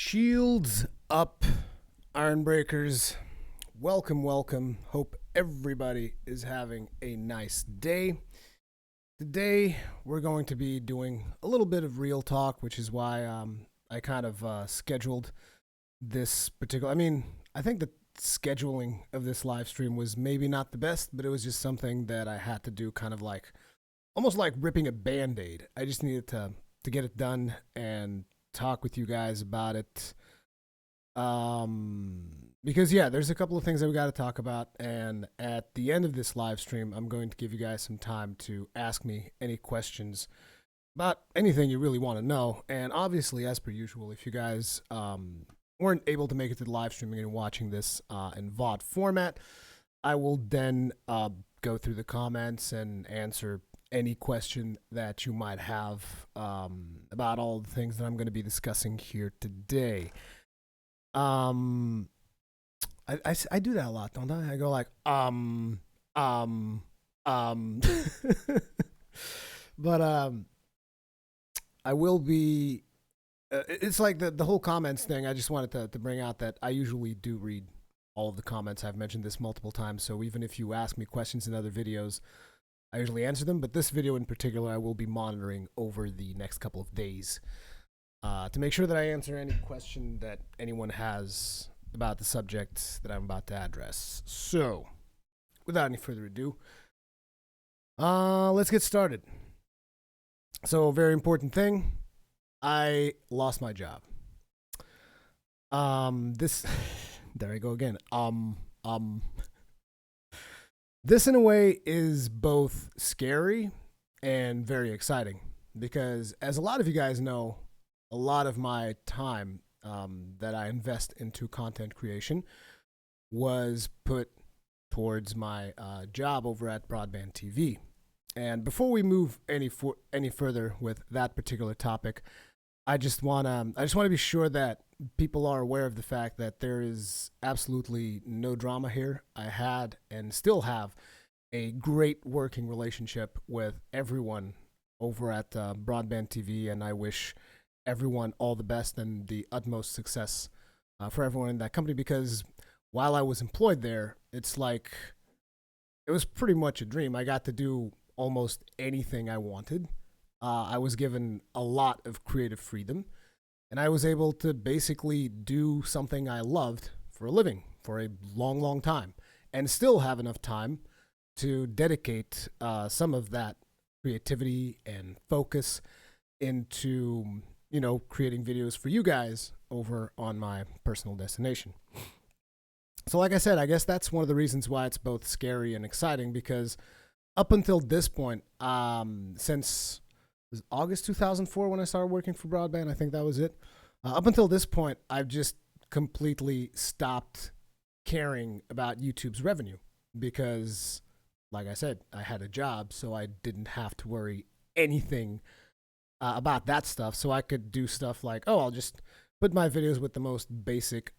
Shields up, Iron Breakers. Welcome, welcome. Hope everybody is having a nice day. Today, we're going to be doing a little bit of real talk, which is why I kind of scheduled this particular. I think the scheduling of this live stream was maybe not the best, but it was just something that I had to do, kind of like almost like ripping a band aid. I just needed to get it done and talk with you guys about it. Because yeah, there's a couple of things that we got to talk about, and at the end of this live stream, I'm going to give you guys some time to ask me any questions about anything you really want to know. And obviously, as per usual, if you guys weren't able to make it to the live streaming and watching this in VOD format, I will then go through the comments and answer any question that you might have about all the things that I'm going to be discussing here today. I do that a lot, don't I? I go like, but I will be. It's like the whole comments thing. I just wanted to bring out that I usually do read all of the comments. I've mentioned this multiple times, so even if you ask me questions in other videos, I usually answer them. But this video in particular, I will be monitoring over the next couple of days to make sure that I answer any question that anyone has about the subject that I'm about to address. So, without any further ado, let's get started. So, very important thing, I lost my job. This, there I go again. This in a way is both scary and very exciting because, as a lot of you guys know, a lot of my time that I invest into content creation was put towards my job over at Broadband TV. And before we move any further with that particular topic, I just wanna be sure that people are aware of the fact that there is absolutely no drama here. I had and still have a great working relationship with everyone over at Broadband TV, and I wish everyone all the best and the utmost success for everyone in that company, because while I was employed there, it's like it was pretty much a dream. I got to do almost anything I wanted. I was given a lot of creative freedom, and I was able to basically do something I loved for a living for a long, long time, and still have enough time to dedicate some of that creativity and focus into, creating videos for you guys over on my personal destination. So like I said, I guess that's one of the reasons why it's both scary and exciting, because up until this point, since it was August 2004 when I started working for Broadband, I think that was it. Up until this point, I've just completely stopped caring about YouTube's revenue because, like I said, I had a job, so I didn't have to worry anything about that stuff. So I could do stuff like, I'll just put my videos with the most basic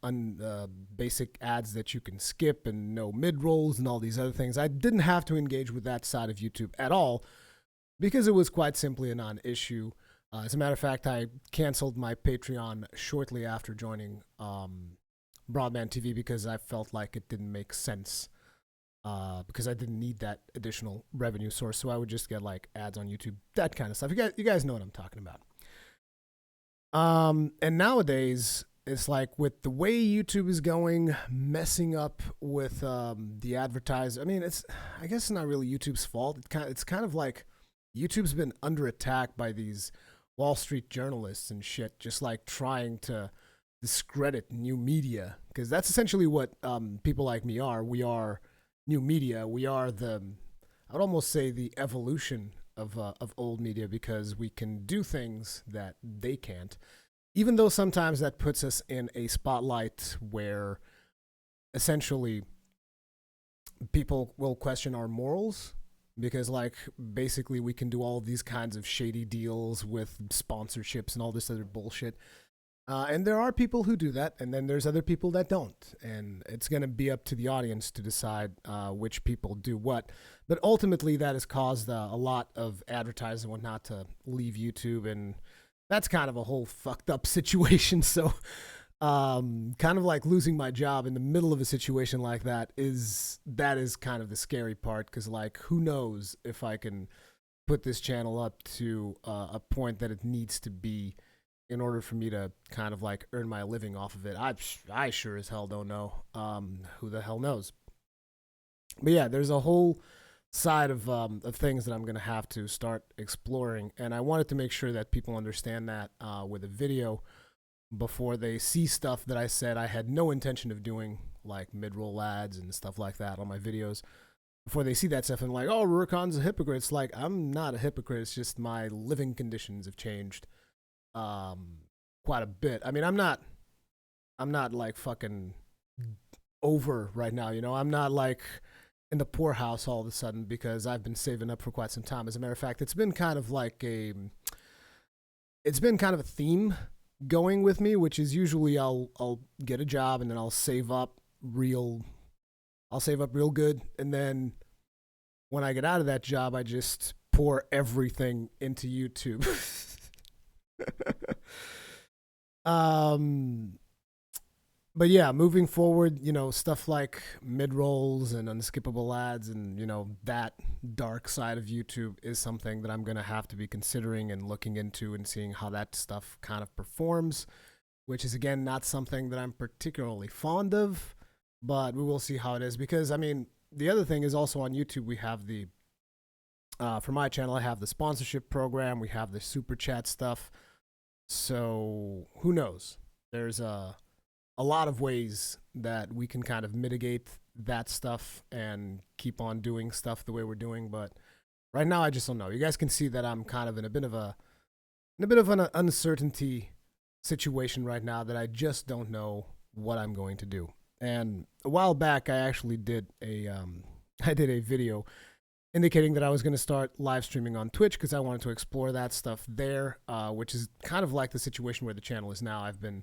ads that you can skip and no mid-rolls and all these other things. I didn't have to engage with that side of YouTube at all because it was quite simply a non-issue. As a matter of fact, I canceled my Patreon shortly after joining Broadband TV because I felt like it didn't make sense. Because I didn't need that additional revenue source, so I would just get like ads on YouTube, that kind of stuff. You guys know what I'm talking about. And nowadays, it's like with the way YouTube is going, messing up with the advertisers. I guess it's not really YouTube's fault. It's kind of like YouTube's been under attack by these Wall Street journalists and shit, just like trying to discredit new media, because that's essentially what people like me are. We are new media. We are I would almost say the evolution of old media, because we can do things that they can't, even though sometimes that puts us in a spotlight where essentially people will question our morals, because like basically we can do all these kinds of shady deals with sponsorships and all this other bullshit. And there are people who do that, and then there's other people that don't. And it's going to be up to the audience to decide which people do what. But ultimately, that has caused a lot of advertisers and whatnot to leave YouTube and that's kind of a whole fucked up situation. So, kind of like losing my job in the middle of a situation like that is kind of the scary part because like who knows if I can put this channel up to a point that it needs to be in order for me to kind of like earn my living off of it. I sure as hell don't know. Who the hell knows? But yeah, there's a whole side of things that I'm gonna have to start exploring, and I wanted to make sure that people understand that with a video before they see stuff that I said I had no intention of doing, like mid-roll ads and stuff like that on my videos. Before they see that stuff and like, oh, Rurikhan's a hypocrite. It's like I'm not a hypocrite. It's just my living conditions have changed quite a bit. I mean, I'm not like fucking over right now. You know, I'm not like in the poorhouse all of a sudden because I've been saving up for quite some time. As a matter of fact, it's been kind of a theme going with me, which is usually I'll get a job and then I'll save up real good, and then when I get out of that job, I just pour everything into YouTube. um, but yeah, moving forward, you know, stuff like mid rolls and unskippable ads, and you know that dark side of YouTube is something that I'm gonna have to be considering and looking into and seeing how that stuff kind of performs, which is again not something that I'm particularly fond of. But we will see how it is because I mean the other thing is also on YouTube we have the for my channel I have the sponsorship program, we have the super chat stuff. So who knows? There's a lot of ways that we can kind of mitigate that stuff and keep on doing stuff the way we're doing. But right now I just don't know. You guys can see that I'm kind of in a bit of an uncertainty situation right now that I just don't know what I'm going to do. And a while back, I actually did I did a video indicating that I was going to start live streaming on Twitch because I wanted to explore that stuff there, which is kind of like the situation where the channel is now. I've been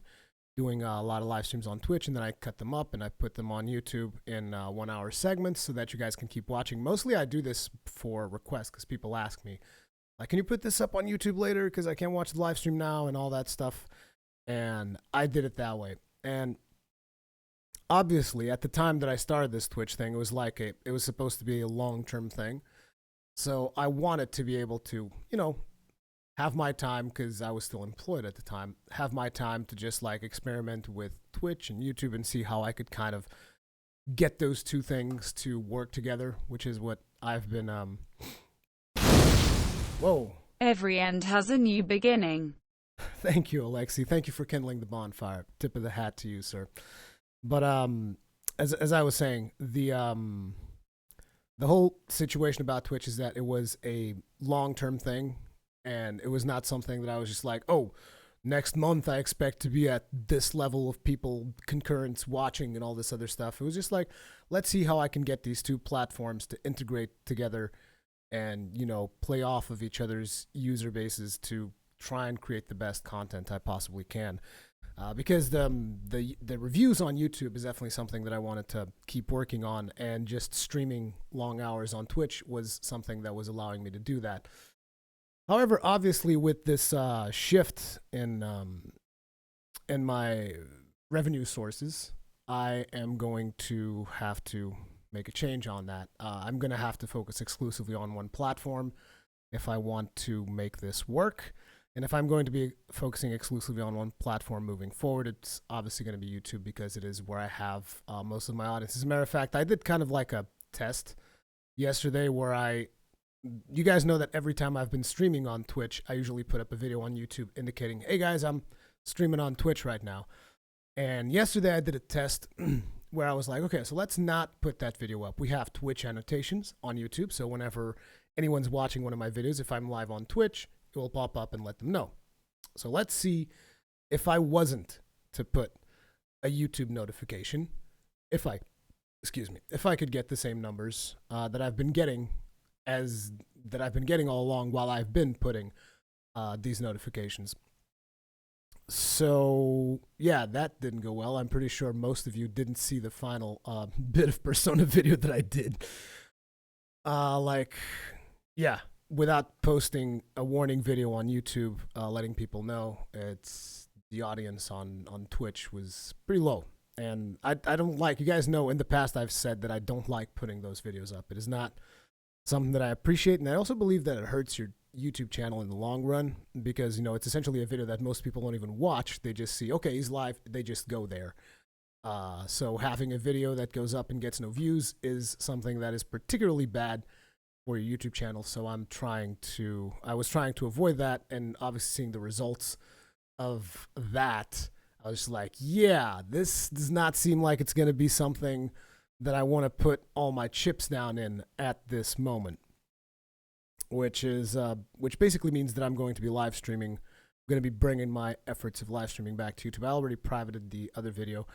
doing a lot of live streams on Twitch, and then I cut them up and I put them on YouTube in 1 hour segments so that you guys can keep watching. Mostly I do this for requests because people ask me, like, can you put this up on YouTube later because I can't watch the live stream now and all that stuff. And I did it that way. And obviously, at the time that I started this Twitch thing, it was supposed to be a long-term thing. So I wanted to be able to, you know, have my time because I was still employed at the time. Have my time to just like experiment with Twitch and YouTube and see how I could kind of get those two things to work together, which is what I've been. Whoa! Every end has a new beginning. Thank you, Alexi. Thank you for kindling the bonfire. Tip of the hat to you, sir. But as I was saying, the whole situation about Twitch is that it was a long-term thing, and it was not something that I was just like, oh, next month I expect to be at this level of people concurrence watching and all this other stuff. It was just like, let's see how I can get these two platforms to integrate together and, you know, play off of each other's user bases to try and create the best content I possibly can. Because the reviews on YouTube is definitely something that I wanted to keep working on, and just streaming long hours on Twitch was something that was allowing me to do that. However, obviously, with this shift in my revenue sources, I am going to have to make a change on that. I'm going to have to focus exclusively on one platform if I want to make this work. And if I'm going to be focusing exclusively on one platform moving forward, it's obviously going to be YouTube because it is where I have most of my audience. As a matter of fact, I did kind of like a test yesterday where you guys know that every time I've been streaming on Twitch, I usually put up a video on YouTube indicating, hey guys, I'm streaming on Twitch right now. And yesterday I did a test where I was like, okay, so let's not put that video up. We have Twitch annotations on YouTube, so whenever anyone's watching one of my videos, if I'm live on Twitch, it will pop up and let them know. So let's see if I wasn't to put a YouTube notification, if I could get the same numbers that I've been getting all along while I've been putting these notifications. So yeah, that didn't go well. I'm pretty sure most of you didn't see the final bit of Persona video that I did. Yeah. without posting a warning video on YouTube, letting people know, it's the audience on Twitch was pretty low. And I don't like, you guys know in the past I've said that I don't like putting those videos up. It is not something that I appreciate. And I also believe that it hurts your YouTube channel in the long run because, it's essentially a video that most people don't even watch. They just see, okay, he's live. They just go there. So having a video that goes up and gets no views is something that is particularly bad for your YouTube channel. So I was trying to avoid that, and obviously seeing the results of that, I was just like, yeah, this does not seem like it's going to be something that I want to put all my chips down in at this moment, which basically means that I'm going to be live streaming. I'm going to be bringing my efforts of live streaming back to YouTube. I already privated the other video.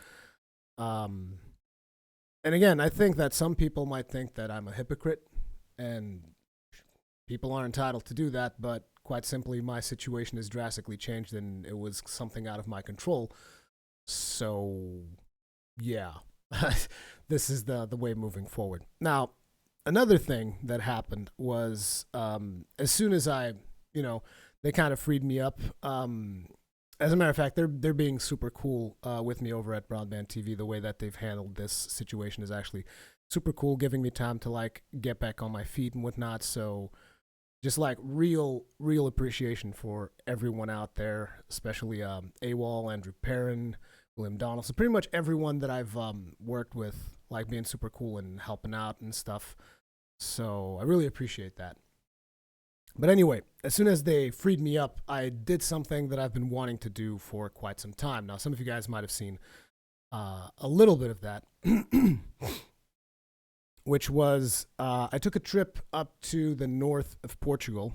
And again, I think that some people might think that I'm a hypocrite, and people are entitled to do that, but quite simply, my situation has drastically changed, and it was something out of my control. So, yeah, this is the way moving forward. Now, another thing that happened was as soon as they kind of freed me up. As a matter of fact, they're being super cool with me over at Broadband TV. The way that they've handled this situation is actually super cool, giving me time to get back on my feet and whatnot. So just real appreciation for everyone out there, especially AWOL, Andrew Perrin, William Donald. So pretty much everyone that I've worked with, being super cool and helping out and stuff. So I really appreciate that. But anyway, as soon as they freed me up, I did something that I've been wanting to do for quite some time. Now, some of you guys might have seen a little bit of that, which was I took a trip up to the north of Portugal,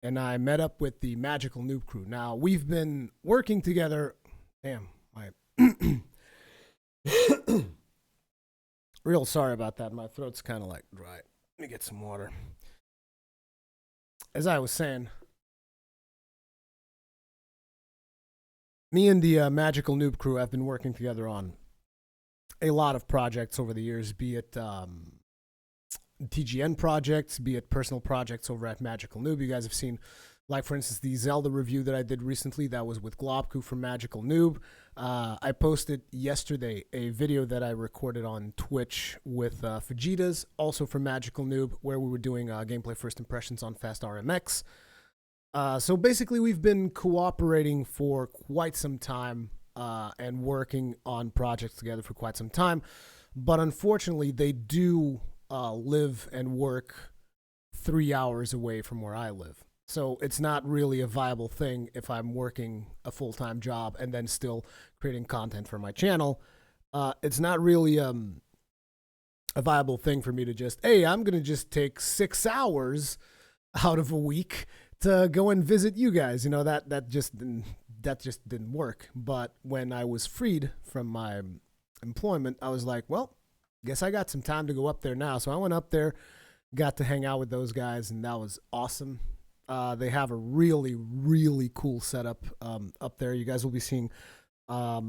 and I met up with the Magical Noob crew. Now, we've been working together. Damn, my real sorry about that. My throat's kind of dry. Let me get some water. As I was saying, me and the Magical Noob crew have been working together on a lot of projects over the years, be it TGN projects, be it personal projects over at Magical Noob. You guys have seen, for instance, the Zelda review that I did recently. That was with Globku from Magical Noob. I posted yesterday a video that I recorded on Twitch with Fajitas, also from Magical Noob, where we were doing gameplay first impressions on Fast RMX. So basically, we've been cooperating for quite some time and working on projects together for quite some time. But unfortunately, they do live and work 3 hours away from where I live. So it's not really a viable thing if I'm working a full-time job and then still creating content for my channel. It's not really a viable thing for me to just, hey, I'm going to just take 6 hours out of a week to go and visit you guys. That just didn't work. But when I was freed from my employment, I was like, well, guess I got some time to go up there now. So I went up there, got to hang out with those guys, and that was awesome. They have a really, really cool setup up there. You guys will be seeing. I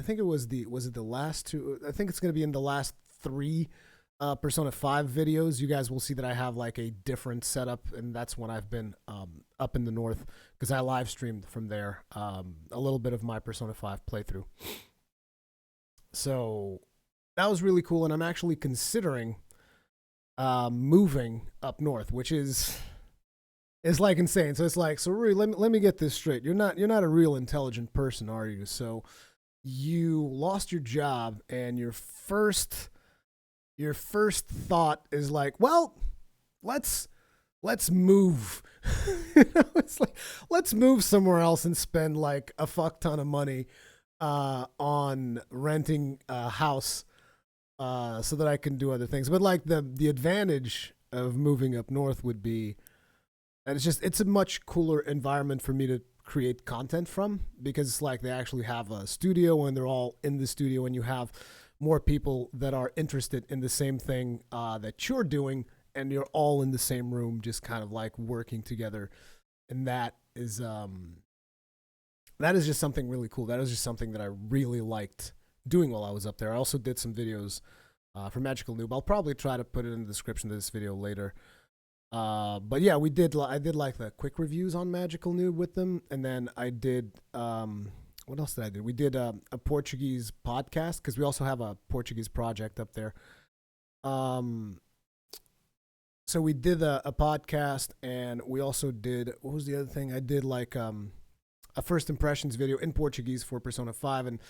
think was it the last two? I think it's going to be in the last 3 Persona 5 videos. You guys will see that I have a different setup, and that's when I've been up in the north because I live streamed from there a little bit of my Persona 5 playthrough. So that was really cool, and I'm actually considering moving up north, which is insane. So it's so really, let me get this straight. You're not a real intelligent person, are you? So you lost your job, and your first thought is well, let's move. It's let's move somewhere else and spend a fuck ton of money on renting a house so that I can do other things. But the advantage of moving up north would be, and it's a much cooler environment for me to create content from, because they actually have a studio and they're all in the studio, and you have more people that are interested in the same thing that you're doing, and you're all in the same room just kind of working together. And that is just something really cool. That is just something that I really liked doing while I was up there. I also did some videos for Magical Noob. I'll probably try to put it in the description of this video later. But yeah, we did. I did like the quick reviews on Magical Noob with them, and then I did. What else did I do? We did a Portuguese podcast because we also have a Portuguese project up there. Um, so we did a podcast, and we also did. What was the other thing? I did like a first impressions video in Portuguese for Persona 5, and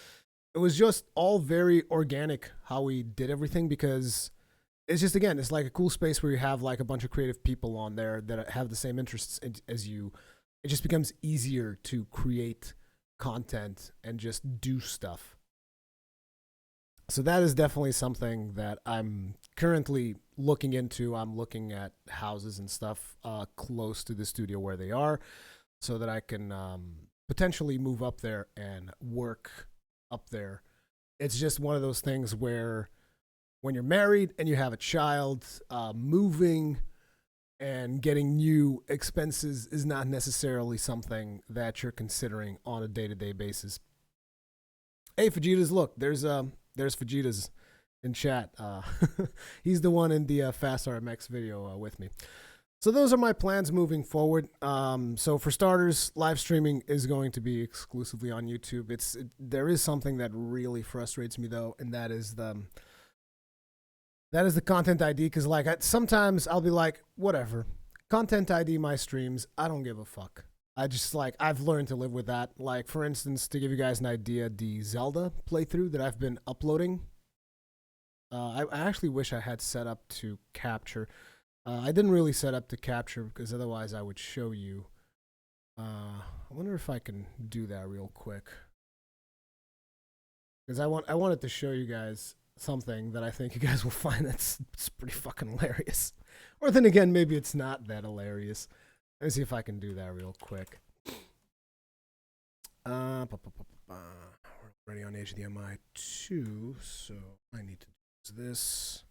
it was just all very organic how we did everything because it's just, again, it's like a cool space where you have like a bunch of creative people on there that have the same interests as you. It just becomes easier to create content and just do stuff. So that is definitely something that I'm currently looking into. I'm looking at houses and stuff close to the studio where they are so that I can potentially move up there and work up there. It's just one of those things where when you're married and you have a child, moving and getting new expenses is not necessarily something that you're considering on a day-to-day basis. Hey, Fajitas, look, there's Fajitas in chat. He's the one in the Fast RMX video with me. So those are my plans moving forward. So for starters, live streaming is going to be exclusively on YouTube. There is something that really frustrates me though, and that is the content ID. Because like sometimes I'll be like, whatever, content ID my streams. I don't give a fuck. I've learned to live with that. Like for instance, to give you guys an idea, the Zelda playthrough that I've been uploading. I actually wish I had set up to capture. I didn't really set up to capture because otherwise I would show you. I wonder if I can do that real quick. Because I wanted to show you guys something that I think you guys will find it's pretty fucking hilarious. Or then again, maybe it's not that hilarious. Let me see if I can do that real quick. We're already on HDMI 2, so I need to do this.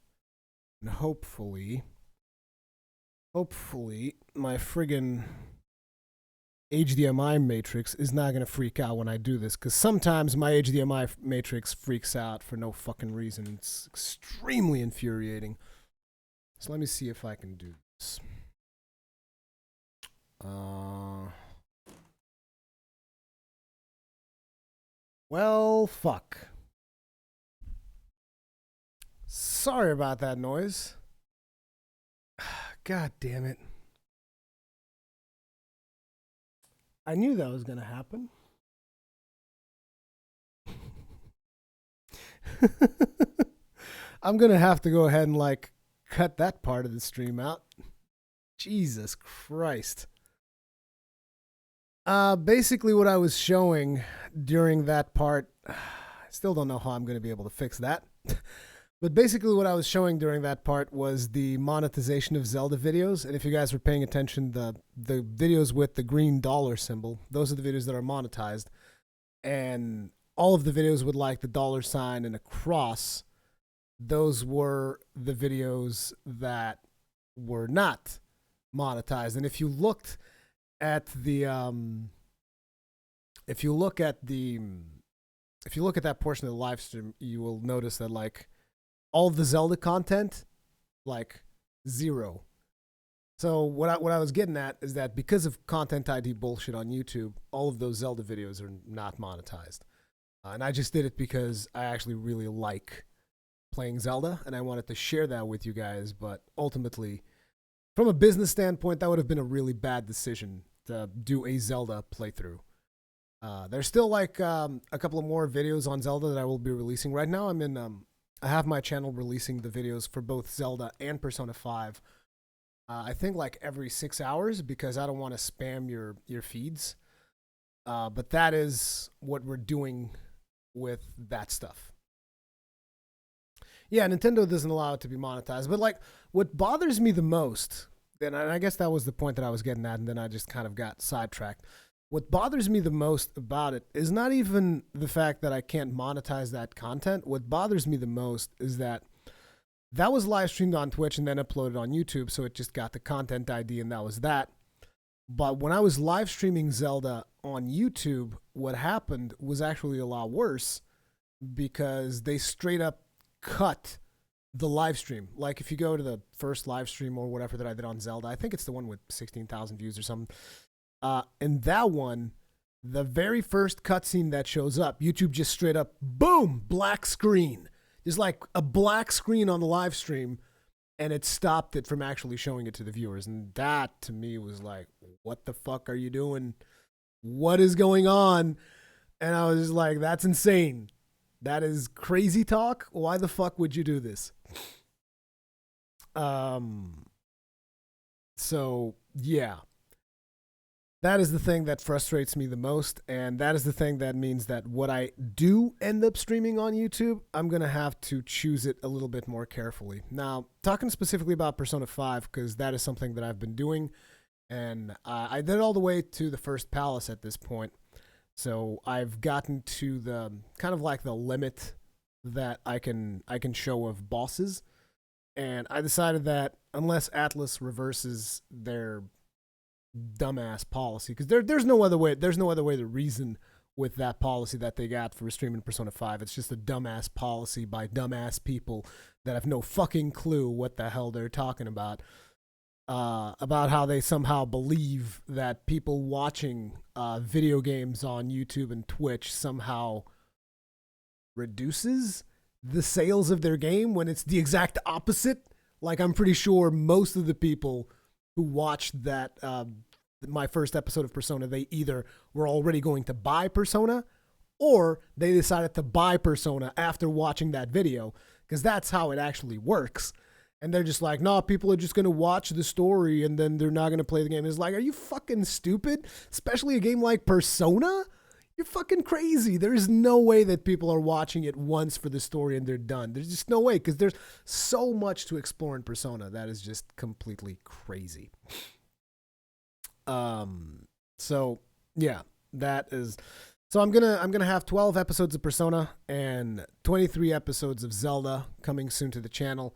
And hopefully my friggin' HDMI matrix is not going to freak out when I do this, because sometimes my HDMI matrix freaks out for no fucking reason. It's extremely infuriating. So let me see if I can do this. Well, fuck. Sorry about that noise. God damn it. I knew that was going to happen. I'm going to have to go ahead and like cut that part of the stream out. Jesus Christ. Basically what I was showing during that part, I still don't know how I'm going to be able to fix that. But basically what I was showing during that part was the monetization of Zelda videos. And if you guys were paying attention, the videos with the green dollar symbol, those are the videos that are monetized. And all of the videos with like the dollar sign and a cross, those were the videos that were not monetized. And if you looked at the if you look at that portion of the live stream, you will notice that like all of the Zelda content, like zero. So what I was getting at is that because of content ID bullshit on YouTube, all of those Zelda videos are not monetized. And I just did it because I actually really like playing Zelda, and I wanted to share that with you guys. But ultimately, from a business standpoint, that would have been a really bad decision to do a Zelda playthrough. There's still like a couple of more videos on Zelda that I will be releasing. Right now, I have my channel releasing the videos for both Zelda and Persona 5. I think like every 6 hours because I don't want to spam your feeds. But that is what we're doing with that stuff. Yeah, Nintendo doesn't allow it to be monetized. But like what bothers me the most, and I guess that was the point that I was getting at, and then I just kind of got sidetracked. What bothers me the most about it is not even the fact that I can't monetize that content. What bothers me the most is that was live streamed on Twitch and then uploaded on YouTube, so it just got the content ID and that was that. But when I was live streaming Zelda on YouTube, what happened was actually a lot worse because they straight up cut the live stream. Like if you go to the first live stream or whatever that I did on Zelda, I think it's the one with 16,000 views or something. In that one, the very first cutscene that shows up, YouTube just straight up, boom, black screen. Just like a black screen on the live stream, and it stopped it from actually showing it to the viewers. And that, to me, was like, what the fuck are you doing? What is going on? And I was just like, that's insane. That is crazy talk. Why the fuck would you do this? So, yeah. That is the thing that frustrates me the most, and that is the thing that means that what I do end up streaming on YouTube, I'm going to have to choose it a little bit more carefully. Now, talking specifically about Persona 5, because that is something that I've been doing, and I did all the way to the first palace at this point, so I've gotten to the kind of like the limit that I can show of bosses, and I decided that unless Atlas reverses their dumbass policy, because there's no other way to reason with that policy that they got for streaming Persona 5. It's just a dumbass policy by dumbass people that have no fucking clue what the hell they're talking about how they somehow believe that people watching video games on YouTube and Twitch somehow reduces the sales of their game, when it's the exact opposite. Like, I'm pretty sure most of the people who watched that my first episode of Persona, they either were already going to buy Persona, or they decided to buy Persona after watching that video, because that's how it actually works. And they're just like, no, people are just going to watch the story and then they're not going to play the game. It's like, are you fucking stupid? Especially a game like Persona? You're fucking crazy. There is no way that people are watching it once for the story and they're done. There's just no way, because there's so much to explore in Persona that is just completely crazy. So yeah, that is. So I'm gonna have 12 episodes of Persona and 23 episodes of Zelda coming soon to the channel,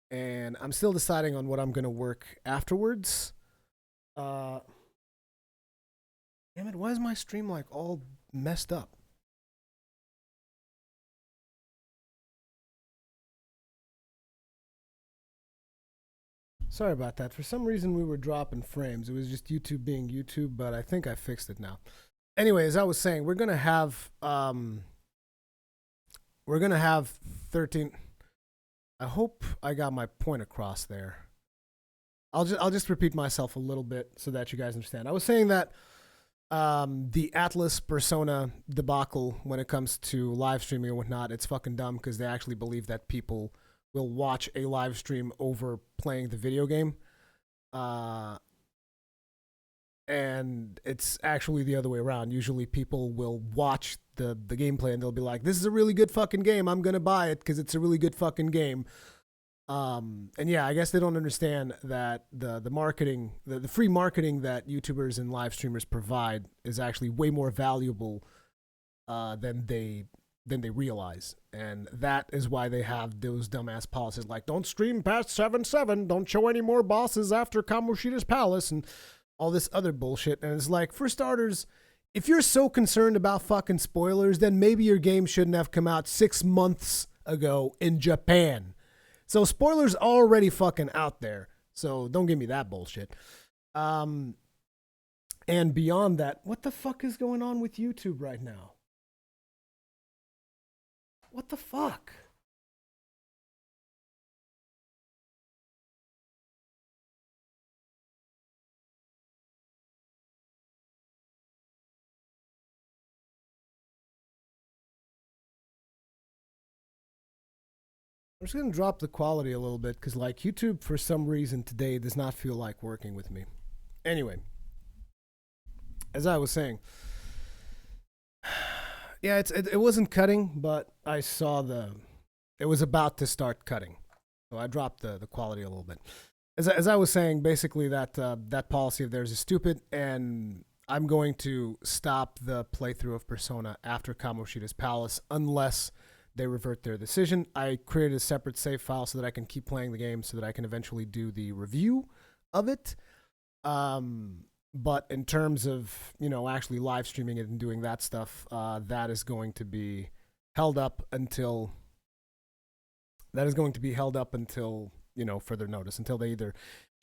and I'm still deciding on what I'm gonna work afterwards. Damn it! Why is my stream like all messed up? Sorry about that. For some reason, we were dropping frames. It was just YouTube being YouTube, but I think I fixed it now. Anyway, as I was saying, we're gonna have 13. I hope I got my point across there. I'll just repeat myself a little bit so that you guys understand. I was saying that the Atlas Persona debacle, when it comes to live streaming and whatnot, it's fucking dumb, because they actually believe that people will watch a live stream over playing the video game. And it's actually the other way around. Usually people will watch the gameplay and they'll be like, this is a really good fucking game. I'm going to buy it because it's a really good fucking game. And yeah, I guess they don't understand that the marketing, the free marketing that YouTubers and live streamers provide is actually way more valuable than they realize. And that is why they have those dumbass policies like, don't stream past 7/7, don't show any more bosses after Kamoshida's Palace, and all this other bullshit. And it's like, for starters, if you're so concerned about fucking spoilers, then maybe your game shouldn't have come out 6 months ago in Japan. So spoilers already fucking out there. So don't give me that bullshit. And beyond that, what the fuck is going on with YouTube right now? What the fuck? I'm just going to drop the quality a little bit, because like YouTube for some reason today does not feel like working with me. Anyway, as I was saying, yeah, it wasn't cutting, but I saw it was about to start cutting. So I dropped the quality a little bit. As I was saying, basically that policy of theirs is stupid, and I'm going to stop the playthrough of Persona after Kamoshida's Palace unless they revert their decision. I created a separate save file so that I can keep playing the game, so that I can eventually do the review of it. But in terms of, actually live streaming it and doing that stuff, that is going to be held up until that is going to be held up until, further notice, until they either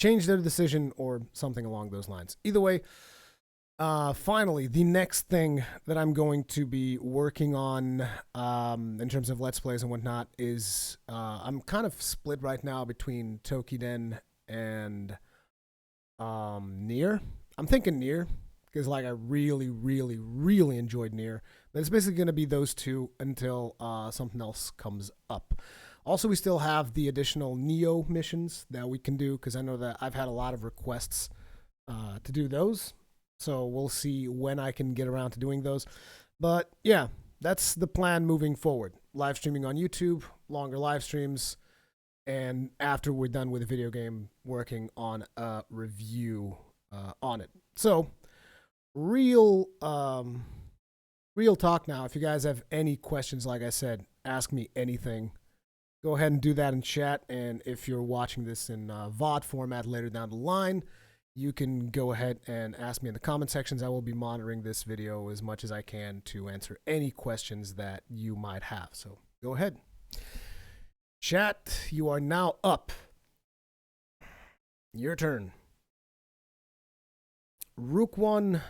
change their decision or something along those lines. Either way, finally, the next thing that I'm going to be working on in terms of Let's Plays and whatnot is I'm kind of split right now between Tokiden and Nier. I'm thinking Nier because I really, really, really enjoyed Nier. But it's basically going to be those two until something else comes up. Also, we still have the additional Neo missions that we can do because I know that I've had a lot of requests to do those. So we'll see when I can get around to doing those. But yeah, that's the plan moving forward. Live streaming on YouTube, longer live streams, and after we're done with the video game, working on a review on it. So, real talk now. If you guys have any questions, like I said, ask me anything. Go ahead and do that in chat. And if you're watching this in VOD format later down the line, you can go ahead and ask me in the comment sections. I will be monitoring this video as much as I can to answer any questions that you might have. So go ahead. Chat, you are now up. Your turn. Rukian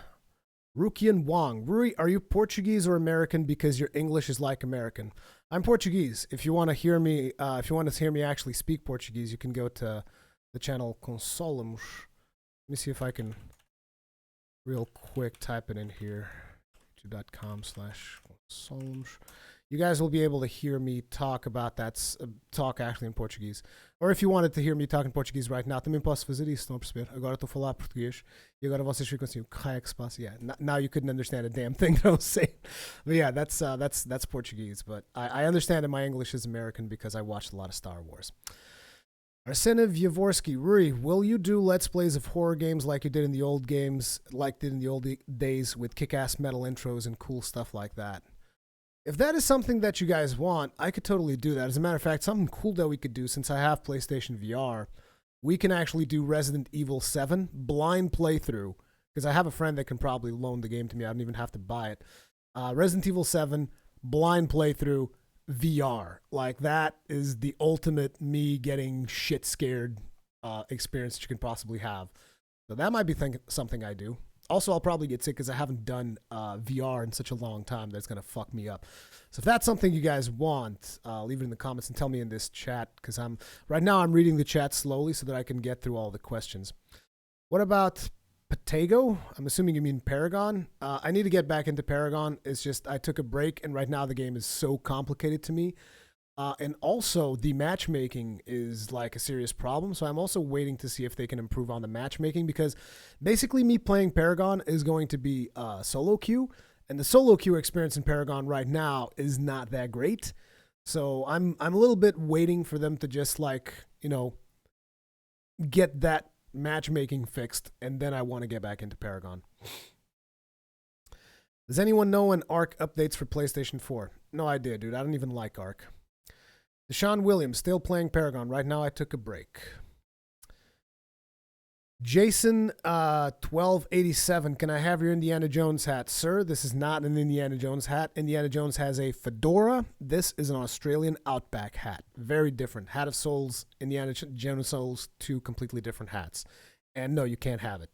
Wong. Ruri, are you Portuguese or American? Because your English is like American. I'm Portuguese. If you want to hear me, actually speak Portuguese, you can go to the channel Consolamos. Let me see if I can real quick type it in here. youtube.com/Consolamos. You guys will be able to hear me talk about that, talk actually in Portuguese. Or if you wanted to hear me talk in Portuguese right now, também posso fazer isso, estão a perceber? Agora estou a falar português e agora vocês ficam assim, o que é que se passa? Yeah, now you couldn't understand a damn thing that I was saying. But yeah, that's Portuguese. But I understand that my English is American because I watched a lot of Star Wars. Arsena Yavorsky, Ruri, will you do Let's Plays of horror games like you did in the old days with kick-ass metal intros and cool stuff like that? If that is something that you guys want, I could totally do that. As a matter of fact, something cool that we could do, since I have PlayStation VR, we can actually do Resident Evil 7 blind playthrough, because I have a friend that can probably loan the game to me. I don't even have to buy it. Resident Evil 7 blind playthrough VR. Like, that is the ultimate me getting shit scared experience that you can possibly have. So that might be something I do. Also, I'll probably get sick because I haven't done VR in such a long time that it's going to fuck me up. So if that's something you guys want, leave it in the comments and tell me in this chat, because right now I'm reading the chat slowly so that I can get through all the questions. What about Patago? I'm assuming you mean Paragon. I need to get back into Paragon. It's just I took a break, and right now the game is so complicated to me. And also, the matchmaking is like a serious problem. So I'm also waiting to see if they can improve on the matchmaking, because basically me playing Paragon is going to be solo queue. And the solo queue experience in Paragon right now is not that great. So I'm a little bit waiting for them to just get that matchmaking fixed. And then I want to get back into Paragon. Does anyone know when Arc updates for PlayStation 4? No idea, dude. I don't even like Arc. Deshaun Williams, still playing Paragon. Right now I took a break. Jason 1287, can I have your Indiana Jones hat? Sir, this is not an Indiana Jones hat. Indiana Jones has a fedora. This is an Australian Outback hat. Very different. Hat of Souls, Indiana Jones Souls, two completely different hats. And no, you can't have it.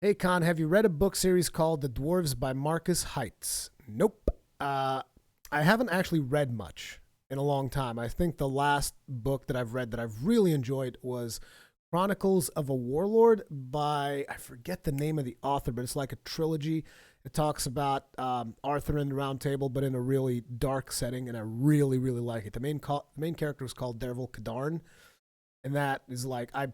Hey, Con, have you read a book series called The Dwarves by Marcus Heights? Nope. I haven't actually read much in a long time. I think the last book that I've read that I've really enjoyed was Chronicles of a Warlord by, I forget the name of the author, but it's like a trilogy. It talks about Arthur and the Round Table, but in a really dark setting, and I really, really like it. The main character is called Dervil Kadarn, and that is like, I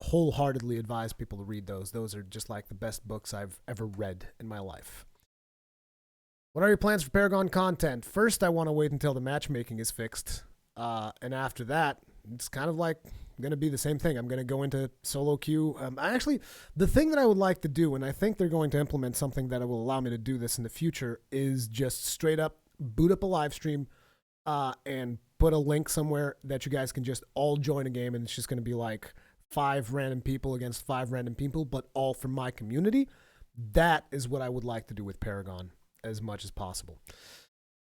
wholeheartedly advise people to read those. Those are just like the best books I've ever read in my life. What are your plans for Paragon content? First, I want to wait until the matchmaking is fixed. And after that, it's kind of like going to be the same thing. I'm going to go into solo queue. The thing that I would like to do, and I think they're going to implement something that will allow me to do this in the future, is just straight up boot up a live stream and put a link somewhere that you guys can just all join a game, and it's just going to be like 5 random people against 5 random people, but all from my community. That is what I would like to do with Paragon as much as possible.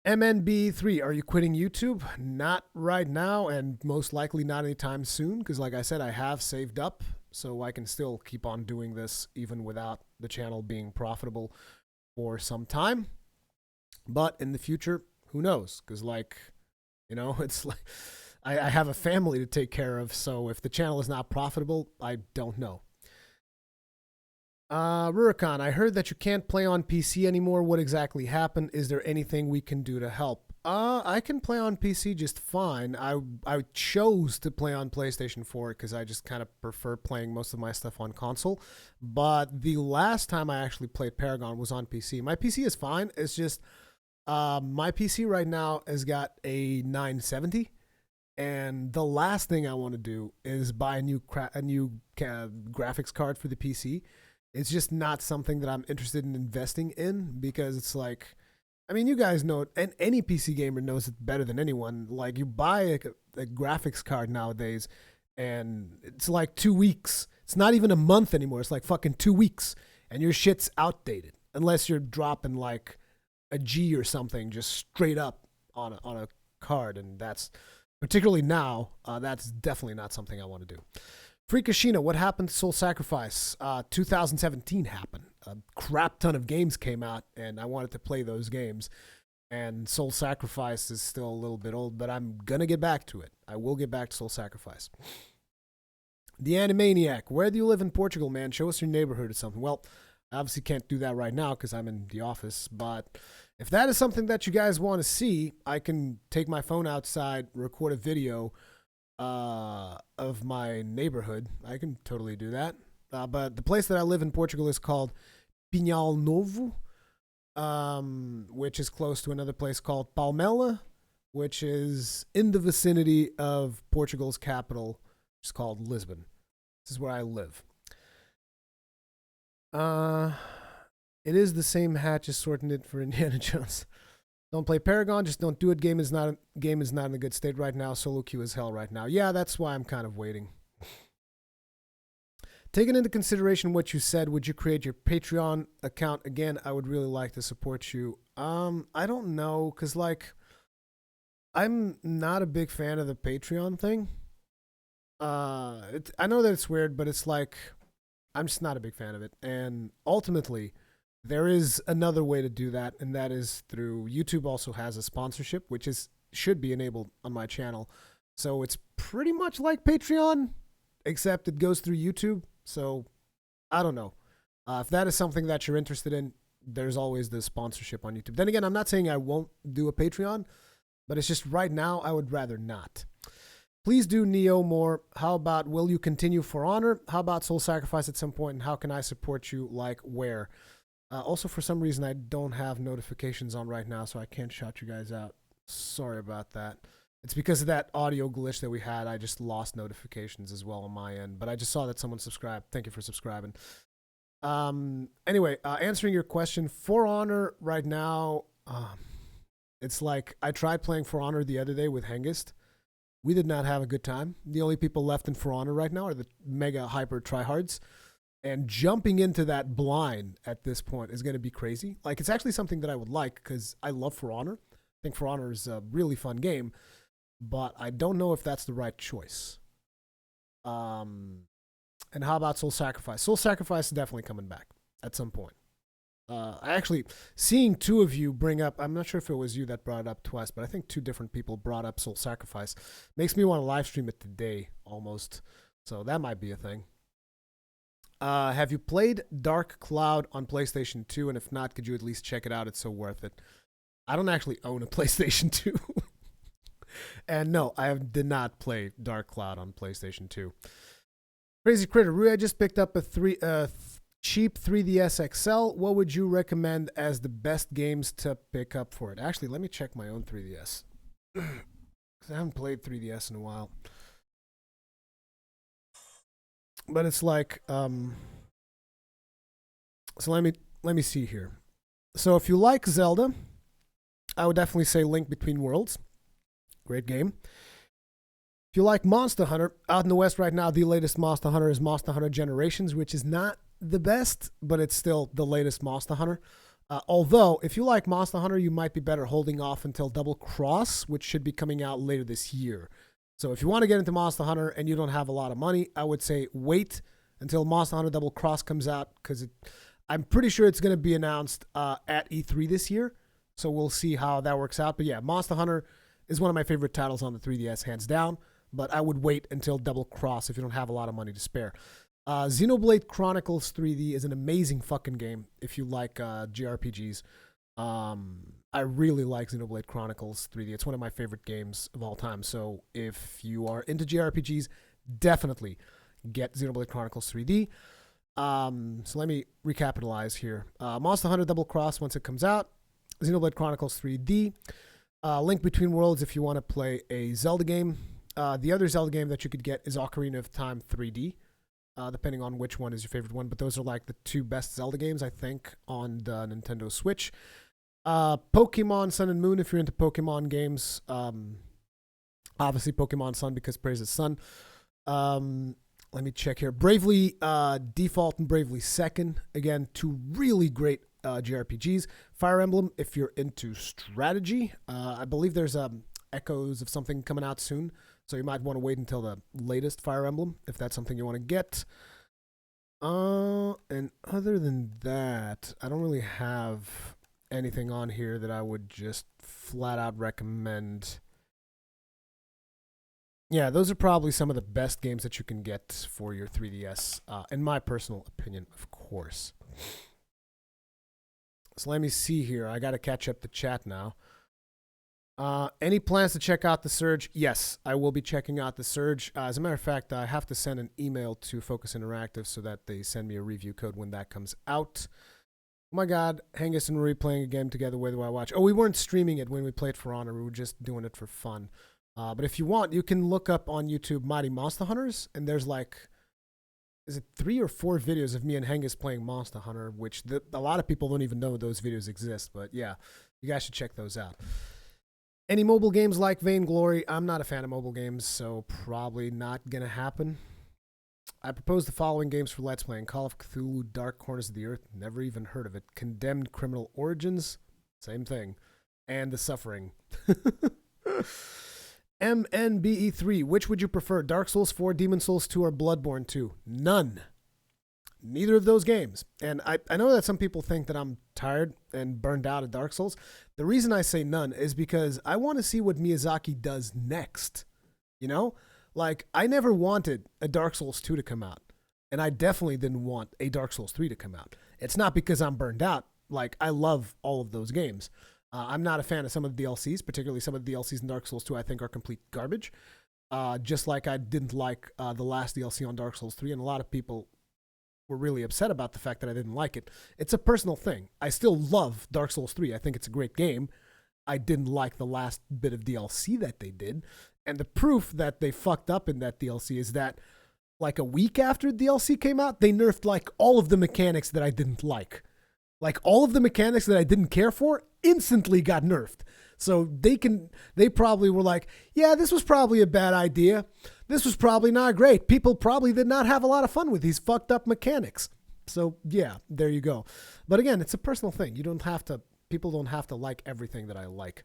MNB3, are you quitting YouTube? Not right now, and most likely not anytime soon, because like I said, I have saved up, so I can still keep on doing this even without the channel being profitable for some time. But in the future, who knows? Because, like, it's like I have a family to take care of, so if the channel is not profitable, I don't know. Rurikhan, I heard that you can't play on PC anymore. What exactly happened? Is there anything we can do to help? I can play on PC just fine. I chose to play on PlayStation 4 because I just kind of prefer playing most of my stuff on console. But the last time I actually played Paragon was on PC. My PC is fine. It's just my PC right now has got a 970. And the last thing I want to do is buy a new graphics card for the PC. It's just not something that I'm interested in investing in because it's like, I mean, you guys know it, and any PC gamer knows it better than anyone. Like, you buy a graphics card nowadays, and it's like 2 weeks. It's not even a month anymore. It's like fucking 2 weeks, and your shit's outdated unless you're dropping like a G or something just straight up on a card, and that's particularly now. That's definitely not something I want to do. Freakashina, what happened to Soul Sacrifice? 2017 happened. A crap ton of games came out, and I wanted to play those games. And Soul Sacrifice is still a little bit old, but I'm going to get back to it. I will get back to Soul Sacrifice. The Animaniac, where do you live in Portugal, man? Show us your neighborhood or something. Well, I obviously can't do that right now because I'm in the office, but if that is something that you guys want to see, I can take my phone outside, record a video of my neighborhood. I can totally do that. But the place that I live in Portugal is called Pinhal Novo, which is close to another place called Palmela, which is in the vicinity of Portugal's capital, which is called Lisbon. This is where I live. It is the same hat, just sorting it for Indiana Jones. Don't play Paragon, just don't do it. Game is not in a good state right now. Solo queue is hell right now. Yeah, that's why I'm kind of waiting. Taking into consideration what you said, would you create your Patreon account again? I would really like to support you. I don't know, cause like I'm not a big fan of the Patreon thing. I know that it's weird, but it's like I'm just not a big fan of it. And ultimately, there is another way to do that, and that is through YouTube. Also has a sponsorship, which should be enabled on my channel. So it's pretty much like Patreon, except it goes through YouTube. So I don't know. If that is something that you're interested in, there's always the sponsorship on YouTube. Then again, I'm not saying I won't do a Patreon, but it's just right now I would rather not. Please do Neo more. How about will you continue For Honor? How about Soul Sacrifice at some point? And how can I support you? Like where? Also, for some reason, I don't have notifications on right now, so I can't shout you guys out. Sorry about that. It's because of that audio glitch that we had. I just lost notifications as well on my end. But I just saw that someone subscribed. Thank you for subscribing. Anyway, answering your question, For Honor right now, it's like I tried playing For Honor the other day with Hengist. We did not have a good time. The only people left in For Honor right now are the mega hyper tryhards. And jumping into that blind at this point is going to be crazy. Like, it's actually something that I would like because I love For Honor. I think For Honor is a really fun game, but I don't know if that's the right choice. And how about Soul Sacrifice? Soul Sacrifice is definitely coming back at some point. I actually, seeing two of you bring up, I'm not sure if it was you that brought it up twice, but I think two different people brought up Soul Sacrifice. Makes me want to live stream it today almost. So that might be a thing. Have you played Dark Cloud on PlayStation 2? And if not, could you at least check it out? It's so worth it. I don't actually own a PlayStation 2. And no, I did not play Dark Cloud on PlayStation 2. Crazy Critter, Rui, I just picked up a cheap 3DS XL. What would you recommend as the best games to pick up for it? Actually, let me check my own 3DS. Because I haven't played 3DS in a while. But it's like, so let me see here. So if you like Zelda, I would definitely say Link Between Worlds. Great game. If you like Monster Hunter, out in the West right now, the latest Monster Hunter is Monster Hunter Generations, which is not the best, but it's still the latest Monster Hunter. Although, if you like Monster Hunter, you might be better holding off until Double Cross, which should be coming out later this year. So if you want to get into Monster Hunter and you don't have a lot of money, I would say wait until Monster Hunter Double Cross comes out, because I'm pretty sure it's going to be announced at E3 this year. So we'll see how that works out. But yeah, Monster Hunter is one of my favorite titles on the 3DS, hands down. But I would wait until Double Cross if you don't have a lot of money to spare. Xenoblade Chronicles 3D is an amazing fucking game if you like JRPGs. I really like Xenoblade Chronicles 3D. It's one of my favorite games of all time. So if you are into JRPGs, definitely get Xenoblade Chronicles 3D. So let me recapitalize here. Monster Hunter Double Cross once it comes out. Xenoblade Chronicles 3D. Link Between Worlds if you want to play a Zelda game. The other Zelda game that you could get is Ocarina of Time 3D. Depending on which one is your favorite one. But those are like the two best Zelda games, I think, on the Nintendo Switch. Pokemon Sun and Moon, if you're into Pokemon games. Obviously, Pokemon Sun, because praise is Sun. Let me check here. Bravely Default and Bravely Second. Again, two really great JRPGs. Fire Emblem, if you're into strategy. I believe there's Echoes of something coming out soon. So you might want to wait until the latest Fire Emblem if that's something you want to get. And other than that, I don't really have anything on here that I would just flat out recommend. Yeah, those are probably some of the best games that you can get for your 3DS, in my personal opinion, of course. So let me see here. I got to catch up the chat now. Any plans to check out The Surge? Yes, I will be checking out The Surge. As a matter of fact, I have to send an email to Focus Interactive so that they send me a review code when that comes out. Oh my God, Hengist and Ruri playing a game together. Where do I watch? Oh, we weren't streaming it when we played For Honor. We were just doing it for fun. But if you want, you can look up on YouTube Mighty Monster Hunters, and there's like, is it 3 or 4 videos of me and Hengist playing Monster Hunter, which a lot of people don't even know those videos exist. But yeah, you guys should check those out. Any mobile games like Vainglory? I'm not a fan of mobile games, so probably not going to happen. I propose the following games for Let's Playing. Call of Cthulhu, Dark Corners of the Earth, never even heard of it. Condemned Criminal Origins, same thing. And The Suffering. MNBE3, which would you prefer? Dark Souls 4, Demon Souls 2, or Bloodborne 2? None. Neither of those games. And I know that some people think that I'm tired and burned out of Dark Souls. The reason I say none is because I want to see what Miyazaki does next. You know? Like, I never wanted a Dark Souls 2 to come out. And I definitely didn't want a Dark Souls 3 to come out. It's not because I'm burned out. Like, I love all of those games. I'm not a fan of some of the DLCs, particularly some of the DLCs in Dark Souls 2 I think are complete garbage. Just like I didn't like the last DLC on Dark Souls 3, and a lot of people were really upset about the fact that I didn't like it. It's a personal thing. I still love Dark Souls 3. I think it's a great game. I didn't like the last bit of DLC that they did. And the proof that they fucked up in that DLC is that like a week after DLC came out, they nerfed like all of the mechanics that I didn't like. Like all of the mechanics that I didn't care for instantly got nerfed. So they probably were like, yeah, this was probably a bad idea. This was probably not great. People probably did not have a lot of fun with these fucked up mechanics. So yeah, there you go. But again, it's a personal thing. People don't have to like everything that I like.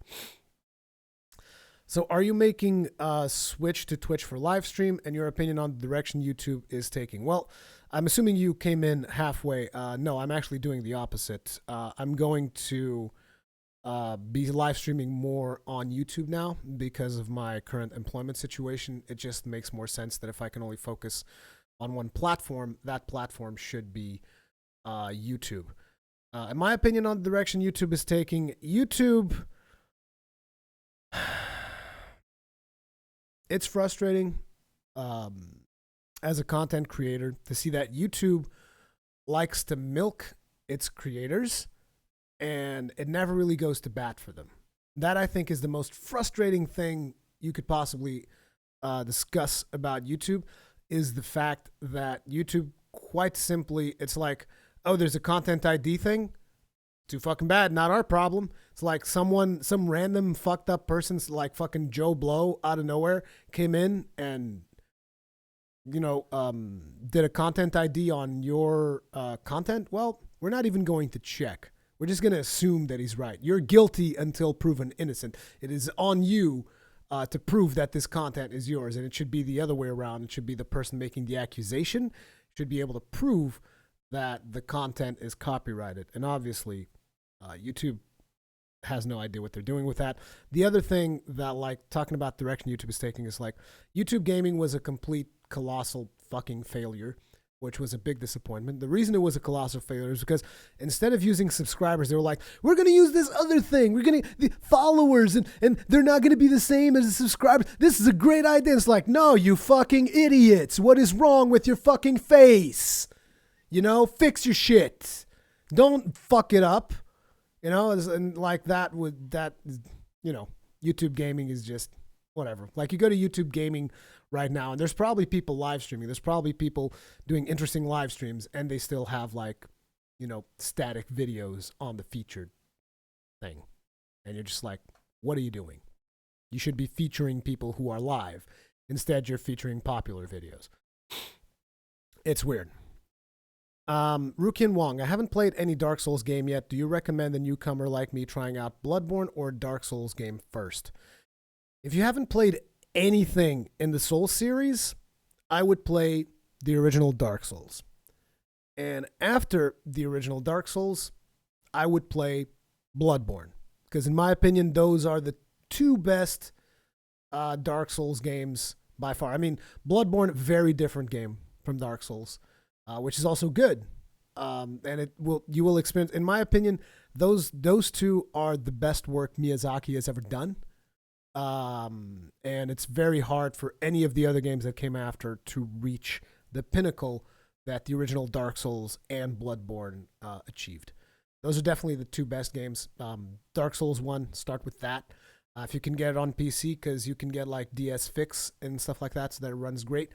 So are you making a switch to Twitch for live stream, and your opinion on the direction YouTube is taking? Well, I'm assuming you came in halfway. No, I'm actually doing the opposite. I'm going to be live streaming more on YouTube now because of my current employment situation. It just makes more sense that if I can only focus on one platform, that platform should be YouTube. In my opinion on the direction YouTube is taking, YouTube, it's frustrating as a content creator to see that YouTube likes to milk its creators and it never really goes to bat for them. That I think is the most frustrating thing you could possibly discuss about YouTube, is the fact that YouTube, quite simply, it's like, oh, there's a content ID thing. Too fucking bad, not our problem. It's like some random fucked up person, like fucking Joe Blow out of nowhere, came in and, did a content ID on your content. Well, we're not even going to check. We're just going to assume that he's right. You're guilty until proven innocent. It is on you to prove that this content is yours, and it should be the other way around. It should be the person making the accusation should be able to prove that the content is copyrighted. And obviously, YouTube has no idea what they're doing with that. The other thing that, like, talking about direction YouTube is taking is like, YouTube gaming was a complete colossal fucking failure, which was a big disappointment. The reason it was a colossal failure is because instead of using subscribers, they were like, we're going to use this other thing. We're going to, the followers, and they're not going to be the same as the subscribers. This is a great idea. It's like, no, you fucking idiots. What is wrong with your fucking face? You know, fix your shit. Don't fuck it up. You know, and like that would, that, you know, YouTube gaming is just whatever. Like, you go to YouTube gaming right now, and there's probably people live streaming. There's probably people doing interesting live streams, and they still have, like, you know, static videos on the featured thing. And you're just like, what are you doing? You should be featuring people who are live. Instead, you're featuring popular videos. It's weird. Rurikhan Wong, I haven't played any Dark Souls game yet. Do you recommend a newcomer like me trying out Bloodborne or Dark Souls game first? If you haven't played anything in the Souls series, I would play the original Dark Souls. And after the original Dark Souls, I would play Bloodborne. Because in my opinion, those are the two best Dark Souls games by far. I mean, Bloodborne, very different game from Dark Souls. Which is also good, and you will experience. In my opinion, those two are the best work Miyazaki has ever done, and it's very hard for any of the other games that came after to reach the pinnacle that the original Dark Souls and Bloodborne achieved. Those are definitely the two best games. Dark Souls 1, start with that. If you can get it on PC, because you can get like DS Fix and stuff like that, so that it runs great,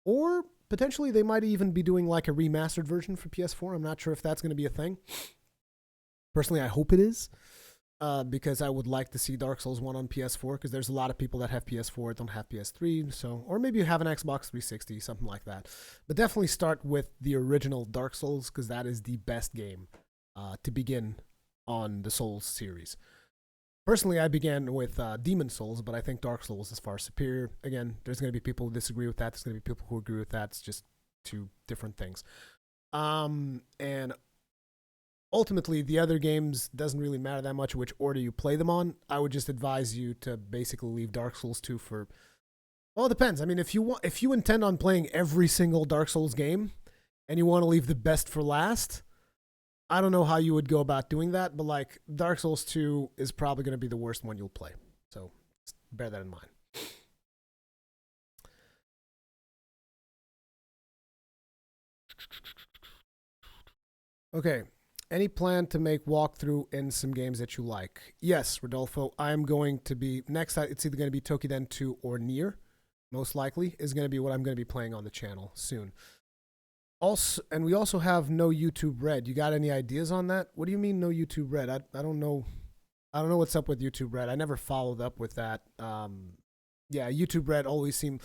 or potentially, they might even be doing like a remastered version for PS4. I'm not sure if that's going to be a thing. Personally, I hope it is, because I would like to see Dark Souls 1 on PS4, because there's a lot of people that have PS4 don't have PS3, so, or maybe you have an Xbox 360, something like that. But definitely start with the original Dark Souls, because that is the best game to begin on the Souls series. Personally, I began with Demon Souls, but I think Dark Souls is far superior. Again, there's going to be people who disagree with that. There's going to be people who agree with that. It's just two different things. And ultimately, the other games doesn't really matter that much which order you play them on. I would just advise you to basically leave Dark Souls 2 for... Well, it depends. I mean, if you intend on playing every single Dark Souls game and you want to leave the best for last... I don't know how you would go about doing that, but like Dark Souls 2 is probably going to be the worst one you'll play. So bear that in mind. Okay. Any plan to make walkthrough in some games that you like? Yes, Rodolfo. I'm going to be next. It's either going to be Tokiden 2 or Nier. Most likely is going to be what I'm going to be playing on the channel soon. Also, and we also have no YouTube Red. You got any ideas on that? What do you mean no YouTube Red? I don't know. I don't know what's up with YouTube Red. I never followed up with that. Yeah, YouTube Red always seemed...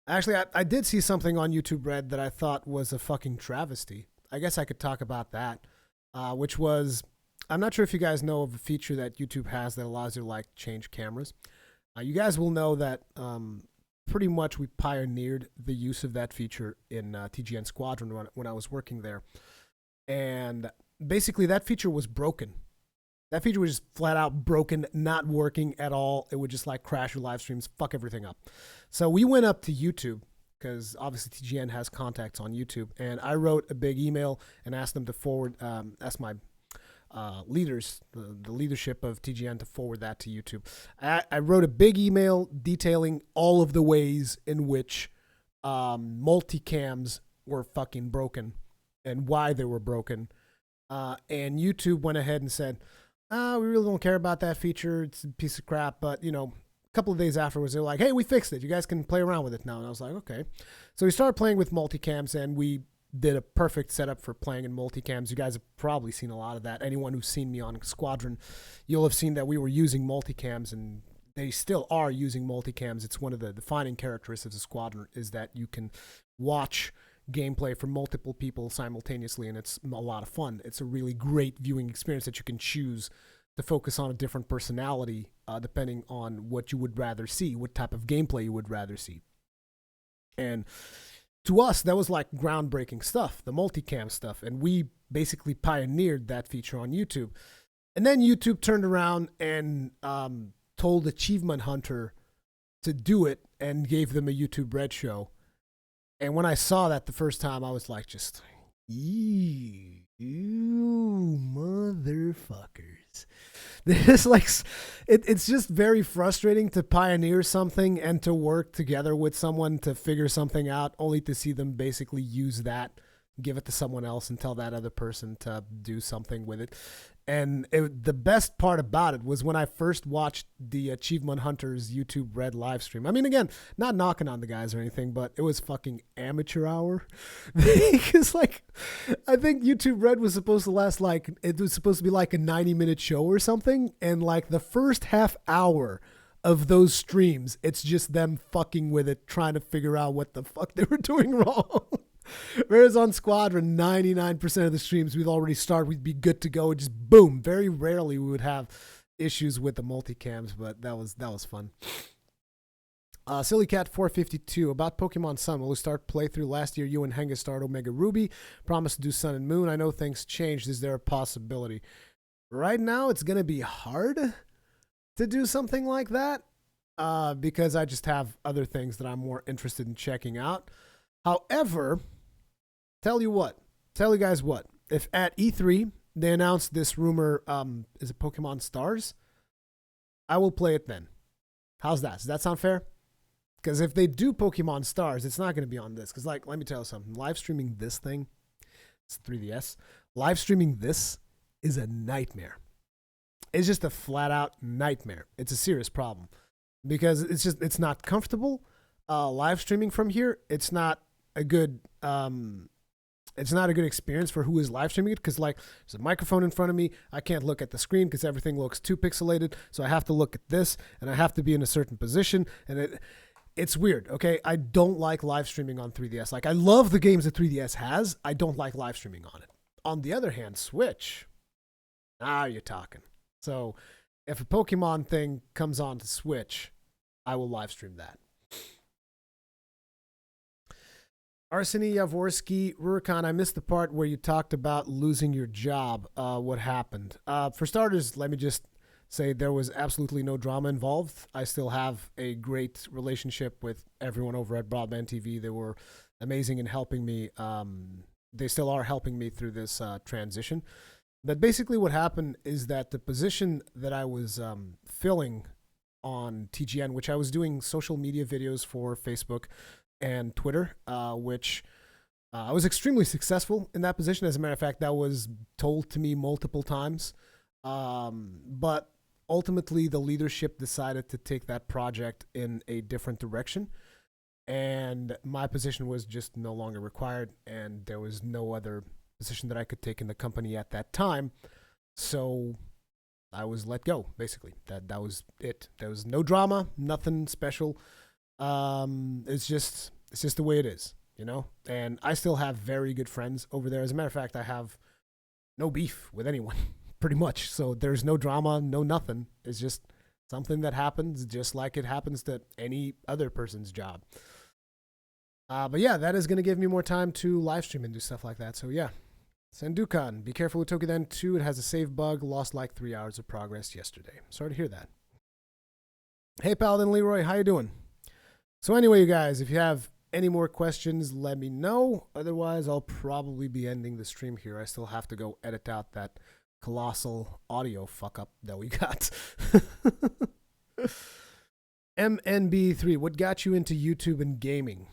Actually, I did see something on YouTube Red that I thought was a fucking travesty. I guess I could talk about that, which was... I'm not sure if you guys know of a feature that YouTube has that allows you to like change cameras. You guys will know that... pretty much we pioneered the use of that feature in TGN Squadron when I was working there. And basically that feature was broken. That feature was just flat out broken, not working at all. It would just like crash your live streams, fuck everything up. So we went up to YouTube, because obviously TGN has contacts on YouTube, and I wrote a big email and asked them to forward, asked my leaders, the leadership of TGN, to forward that to YouTube. I wrote a big email detailing all of the ways in which multicams were fucking broken and why they were broken. And YouTube went ahead and said, we really don't care about that feature. It's a piece of crap. But, you know, a couple of days afterwards, they were like, hey, we fixed it. You guys can play around with it now. And I was like, okay. So we started playing with multicams, and we did a perfect setup for playing in multicams. You guys have probably seen a lot of that. Anyone who's seen me on Squadron, you'll have seen that we were using multicams, and they still are using multicams. It's one of the defining characteristics of Squadron is that you can watch gameplay for multiple people simultaneously, and it's a lot of fun. It's a really great viewing experience that you can choose to focus on a different personality depending on what you would rather see, what type of gameplay you would rather see. And to us, that was like groundbreaking stuff, the multicam stuff, and we basically pioneered that feature on YouTube. And then YouTube turned around and told Achievement Hunter to do it and gave them a YouTube Red show. And when I saw that the first time, I was like, just, you motherfuckers. It's like, it's just very frustrating to pioneer something and to work together with someone to figure something out, only to see them basically use that, give it to someone else, and tell that other person to do something with it. And the best part about it was when I first watched the Achievement Hunters YouTube Red live stream. I mean, again, not knocking on the guys or anything, but it was fucking amateur hour. Because, like, I think YouTube Red was supposed to last, like, it was supposed to be like a 90-minute show or something. And, like, the first half hour of those streams, it's just them fucking with it, trying to figure out what the fuck they were doing wrong. Whereas on Squadron, 99% of the streams we'd already started, we'd be good to go, and just boom. Very rarely we would have issues with the multicams, but that was fun. Silly Cat 452 about Pokemon Sun. Will we start playthrough? Last year, you and Henga started Omega Ruby. Promised to do Sun and Moon. I know things changed. Is there a possibility? Right now, it's gonna be hard to do something like that because I just have other things that I'm more interested in checking out. However, tell you guys what, if at E3 they announce this rumor, is it Pokemon Stars? I will play it then. How's that? Does that sound fair? Because if they do Pokemon Stars, it's not going to be on this. Because, like, let me tell you something. Live streaming this thing, it's 3DS. Live streaming this is a nightmare. It's just a flat out nightmare. It's a serious problem because it's not comfortable. Live streaming from here, it's not a good experience for who is live streaming it, because, like, there's a microphone in front of me. I can't look at the screen because everything looks too pixelated, so I have to look at this and I have to be in a certain position, and it's weird. Okay, I don't like live streaming on 3DS. Like, I love the games that 3DS has. I don't like live streaming on it. On the other hand, Switch, now you're talking. So if a Pokemon thing comes on to Switch, I will live stream that. Arseny Yavorsky, Rurikhan, I missed the part where you talked about losing your job. What happened? For starters, let me just say there was absolutely no drama involved. I still have a great relationship with everyone over at Broadband TV. They were amazing in helping me. They still are helping me through this transition. But basically what happened is that the position that I was filling on TGN, which I was doing social media videos for Facebook and Twitter, which I was extremely successful in that position. As a matter of fact, that was told to me multiple times. But ultimately, the leadership decided to take that project in a different direction. And my position was just no longer required. And there was no other position that I could take in the company at that time. So I was let go, basically. That was it. There was no drama, nothing special. It's just the way it is, you know? And I still have very good friends over there. As a matter of fact, I have no beef with anyone, pretty much. So there's no drama, no nothing. It's just something that happens just like it happens to any other person's job. But yeah, that is going to give me more time to live stream and do stuff like that. So yeah. Sendukan, be careful with Tokiden 2. It has a save bug. Lost like 3 hours of progress yesterday. Sorry to hear that. Hey, Paladin Leroy, how you doing? So anyway, you guys, if you have any more questions, let me know. Otherwise, I'll probably be ending the stream here. I still have to go edit out that colossal audio fuck up that we got. MNB3, what got you into YouTube and gaming?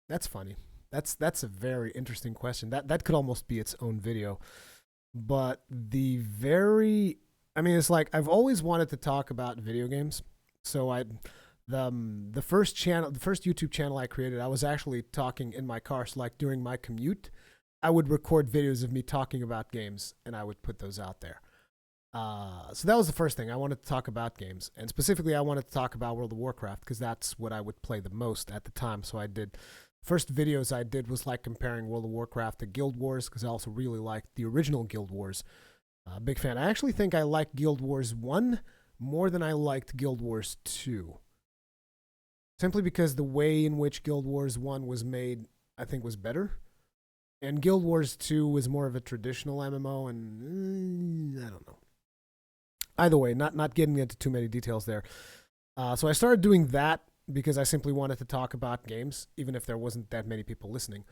That's funny. That's a very interesting question. That could almost be its own video. But it's like I've always wanted to talk about video games. So the first YouTube channel I created, I was actually talking in my car. So like during my commute, I would record videos of me talking about games and I would put those out there. So that was the first thing. I wanted to talk about games, and specifically I wanted to talk about World of Warcraft because that's what I would play the most at the time. So I did First videos I did was like comparing World of Warcraft to Guild Wars because I also really liked the original Guild Wars. Big fan. I actually think I liked Guild Wars 1 more than I liked Guild Wars 2. Simply because the way in which Guild Wars 1 was made, I think, was better. And Guild Wars 2 was more of a traditional MMO, and I don't know. Either way, not getting into too many details there. So I started doing that because I simply wanted to talk about games, even if there wasn't that many people listening.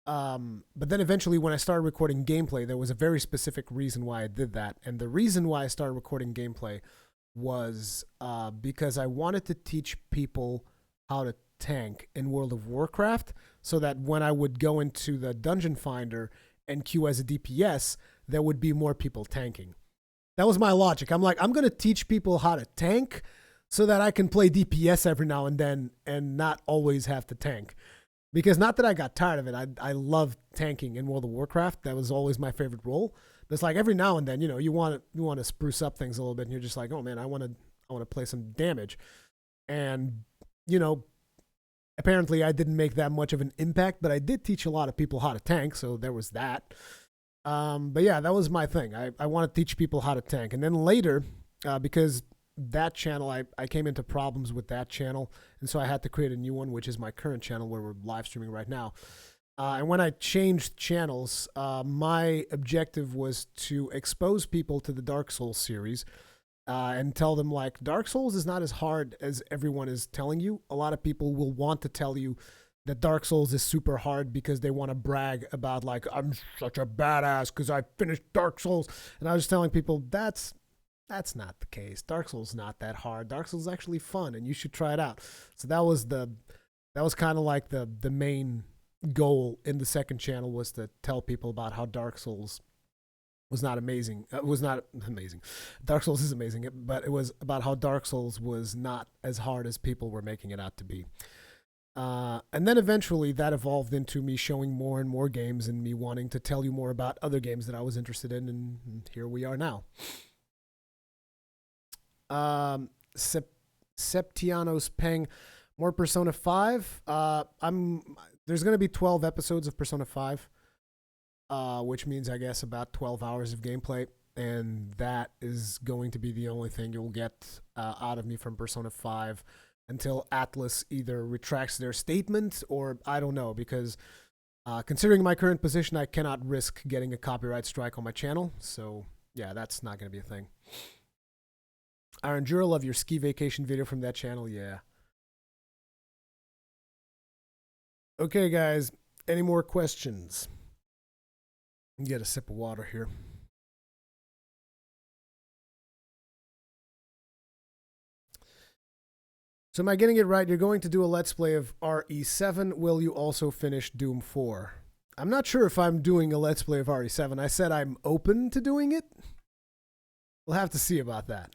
But then eventually, when I started recording gameplay, there was a very specific reason why I did that. And the reason why I started recording gameplay was because I wanted to teach people how to tank in World of Warcraft so that when I would go into the Dungeon Finder and queue as a DPS, there would be more people tanking. That was my logic. I'm like, I'm going to teach people how to tank so that I can play DPS every now and then and not always have to tank. Because not that I got tired of it. I loved tanking in World of Warcraft. That was always my favorite role. But it's like every now and then, you want to spruce up things a little bit, and you're just like, oh man, I want to play some damage. And apparently I didn't make that much of an impact, but I did teach a lot of people how to tank, so there was that. But yeah, that was my thing. I want to teach people how to tank. And then later, because that channel, I came into problems with that channel, and so I had to create a new one, which is my current channel where we're live streaming right now. And when I changed channels, my objective was to expose people to the Dark Souls series and tell them, like, Dark Souls is not as hard as everyone is telling you. A lot of people will want to tell you that Dark Souls is super hard because they want to brag about, like, I'm such a badass because I finished Dark Souls. And I was telling people, that's not the case. Dark Souls is not that hard. Dark Souls is actually fun, and you should try it out. So that was kind of like the main goal in the second channel, was to tell people about how Dark Souls was not amazing. Was not amazing. Dark Souls is amazing, but it was about how Dark Souls was not as hard as people were making it out to be. And then eventually that evolved into me showing more and more games and me wanting to tell you more about other games that I was interested in, and here we are now. Septianos Peng, more Persona 5. There's going to be 12 episodes of Persona 5, which means, I guess, about 12 hours of gameplay, and that is going to be the only thing you'll get out of me from Persona 5 until Atlas either retracts their statement or I don't know, because considering my current position, I cannot risk getting a copyright strike on my channel, so yeah, that's not going to be a thing. Iron Jura, love your ski vacation video from that channel. Yeah. Okay, guys. Any more questions? Get a sip of water here. So am I getting it right? You're going to do a Let's Play of RE7. Will you also finish Doom 4? I'm not sure if I'm doing a Let's Play of RE7. I said I'm open to doing it. We'll have to see about that.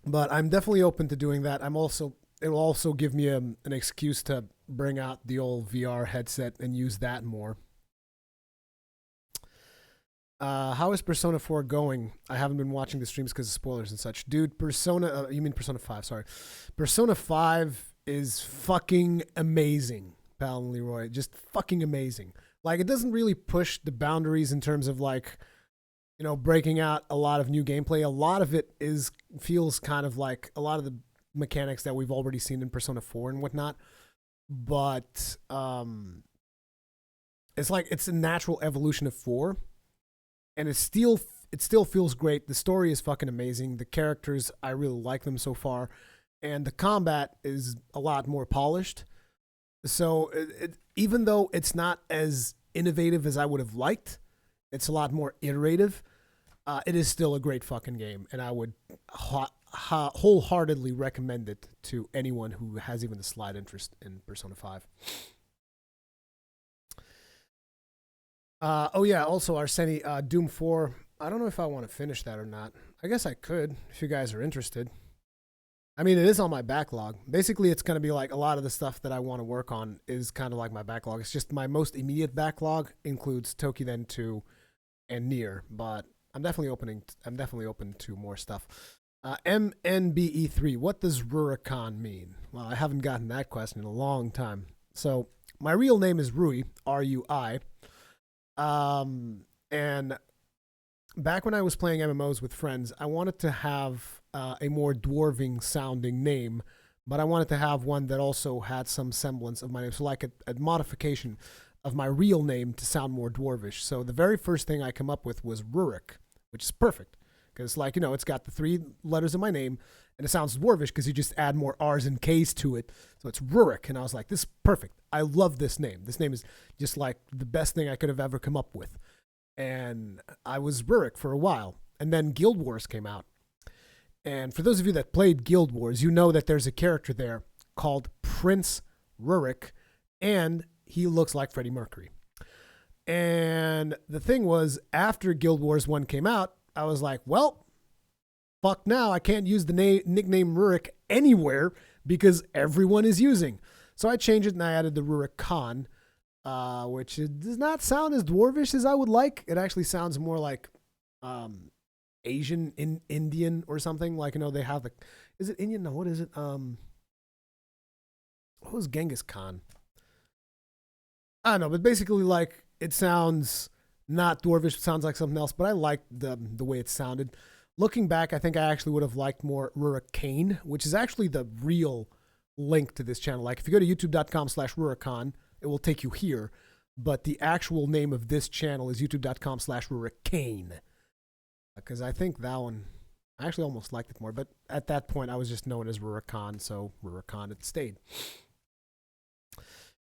But I'm definitely open to doing that. It'll also give me an excuse to bring out the old VR headset and use that more. How is Persona 4 going? I haven't been watching the streams because of spoilers and such. Dude, you mean Persona 5, sorry. Persona 5 is fucking amazing, Pal and Leroy. Just fucking amazing. Like, it doesn't really push the boundaries in terms of, like, breaking out a lot of new gameplay. A lot of it feels kind of like a lot of the mechanics that we've already seen in Persona 4 and whatnot. But it's like it's a natural evolution of 4. And it still feels great. The story is fucking amazing. The characters, I really like them so far. And the combat is a lot more polished. So even though it's not as innovative as I would have liked, it's a lot more iterative. It is still a great fucking game, and I would wholeheartedly recommend it to anyone who has even a slight interest in Persona 5. Oh yeah, also Arseni, Doom 4. I don't know if I want to finish that or not. I guess I could if you guys are interested. I mean, it is on my backlog. Basically, it's going to be like a lot of the stuff that I want to work on is kind of like my backlog. It's just my most immediate backlog includes Tokiden 2 and Nier, but I'm definitely open to more stuff. MNBE3, what does Rurikhan mean? Well, I haven't gotten that question in a long time. So, my real name is Rui, R-U-I. And back when I was playing MMOs with friends, I wanted to have a more dwarving sounding name, but I wanted to have one that also had some semblance of my name. So, like a modification of my real name to sound more dwarvish. So, the very first thing I come up with was Rurik, which is perfect. Because, like, it's got the 3 letters of my name, and it sounds dwarvish because you just add more R's and K's to it. So it's Rurik. And I was like, this is perfect. I love this name. This name is just like the best thing I could have ever come up with. And I was Rurik for a while. And then Guild Wars came out. And for those of you that played Guild Wars, you know that there's a character there called Prince Rurik, and he looks like Freddie Mercury. And the thing was, after Guild Wars 1 came out, I was like, well, fuck now. I can't use the nickname Rurik anywhere because everyone is using. So I changed it and I added the Rurikhan, which does not sound as dwarvish as I would like. It actually sounds more like Asian, Indian or something. Like, they have is it Indian? No, what is it? What was Genghis Khan? I don't know, but basically, like, it sounds not dwarvish, it sounds like something else, but I liked the way it sounded. Looking back, I think I actually would have liked more Rurikhan, which is actually the real link to this channel. Like, if you go to youtube.com/Rurikhan, it will take you here, but the actual name of this channel is youtube.com/Rurikhan, because I think that one, I actually almost liked it more, but at that point, I was just known as Rurikhan, so Rurikhan it stayed.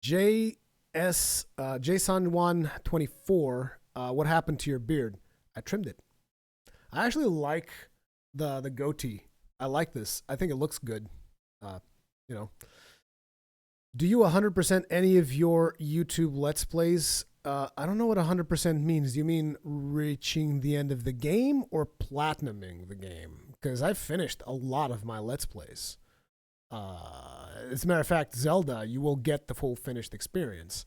Jason124, what happened to your beard? I trimmed it. I actually like the goatee. I like this. I think it looks good. Do you 100% any of your YouTube Let's Plays? I don't know what 100% means. Do you mean reaching the end of the game or platinuming the game? Because I've finished a lot of my Let's Plays. As a matter of fact, Zelda, you will get the full finished experience.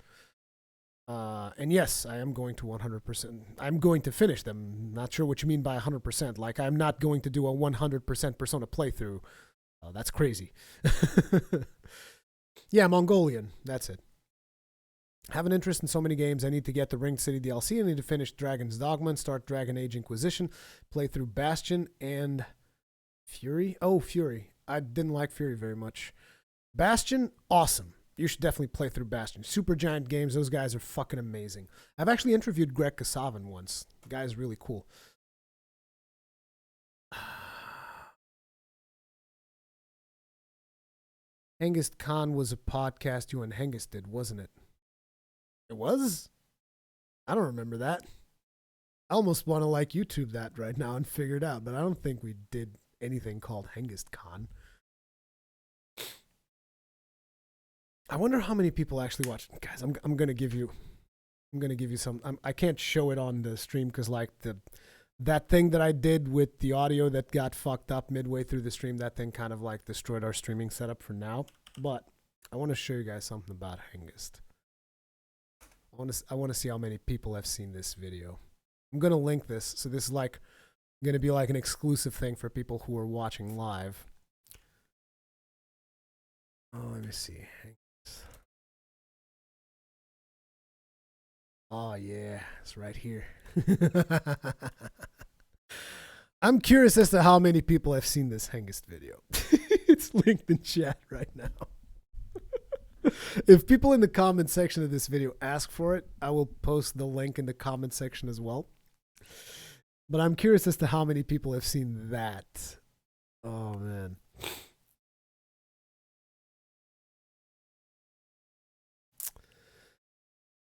And yes, I am going to 100%. I'm going to finish them. Not sure what you mean by 100%. Like, I'm not going to do a 100% Persona playthrough. That's crazy. Yeah, Mongolian. That's it. Have an interest in so many games. I need to get the Ringed City DLC. I need to finish Dragon's Dogma and start Dragon Age Inquisition. Play through Bastion and Fury. Oh, Fury. I didn't like Fury very much. Bastion, awesome. You should definitely play through Bastion. Supergiant Games, those guys are fucking amazing. I've actually interviewed Greg Kasavin once. The guy's really cool. Hengist Khan was a podcast you and Hengist did, wasn't it? It was? I don't remember that. I almost want to like YouTube that right now and figure it out, but I don't think we did anything called Hengist Khan. I wonder how many people actually watch. Guys, I'm gonna give you some. I can't show it on the stream because like that thing that I did with the audio that got fucked up midway through the stream, that thing kind of like destroyed our streaming setup for now. But I want to show you guys something about Hengist. I want to see how many people have seen this video. I'm gonna link this, so this is like gonna be like an exclusive thing for people who are watching live. Oh, let me see. Oh, yeah, it's right here. I'm curious as to how many people have seen this Hengist video. It's linked in chat right now. If people in the comment section of this video ask for it, I will post the link in the comment section as well. But I'm curious as to how many people have seen that. Oh, man.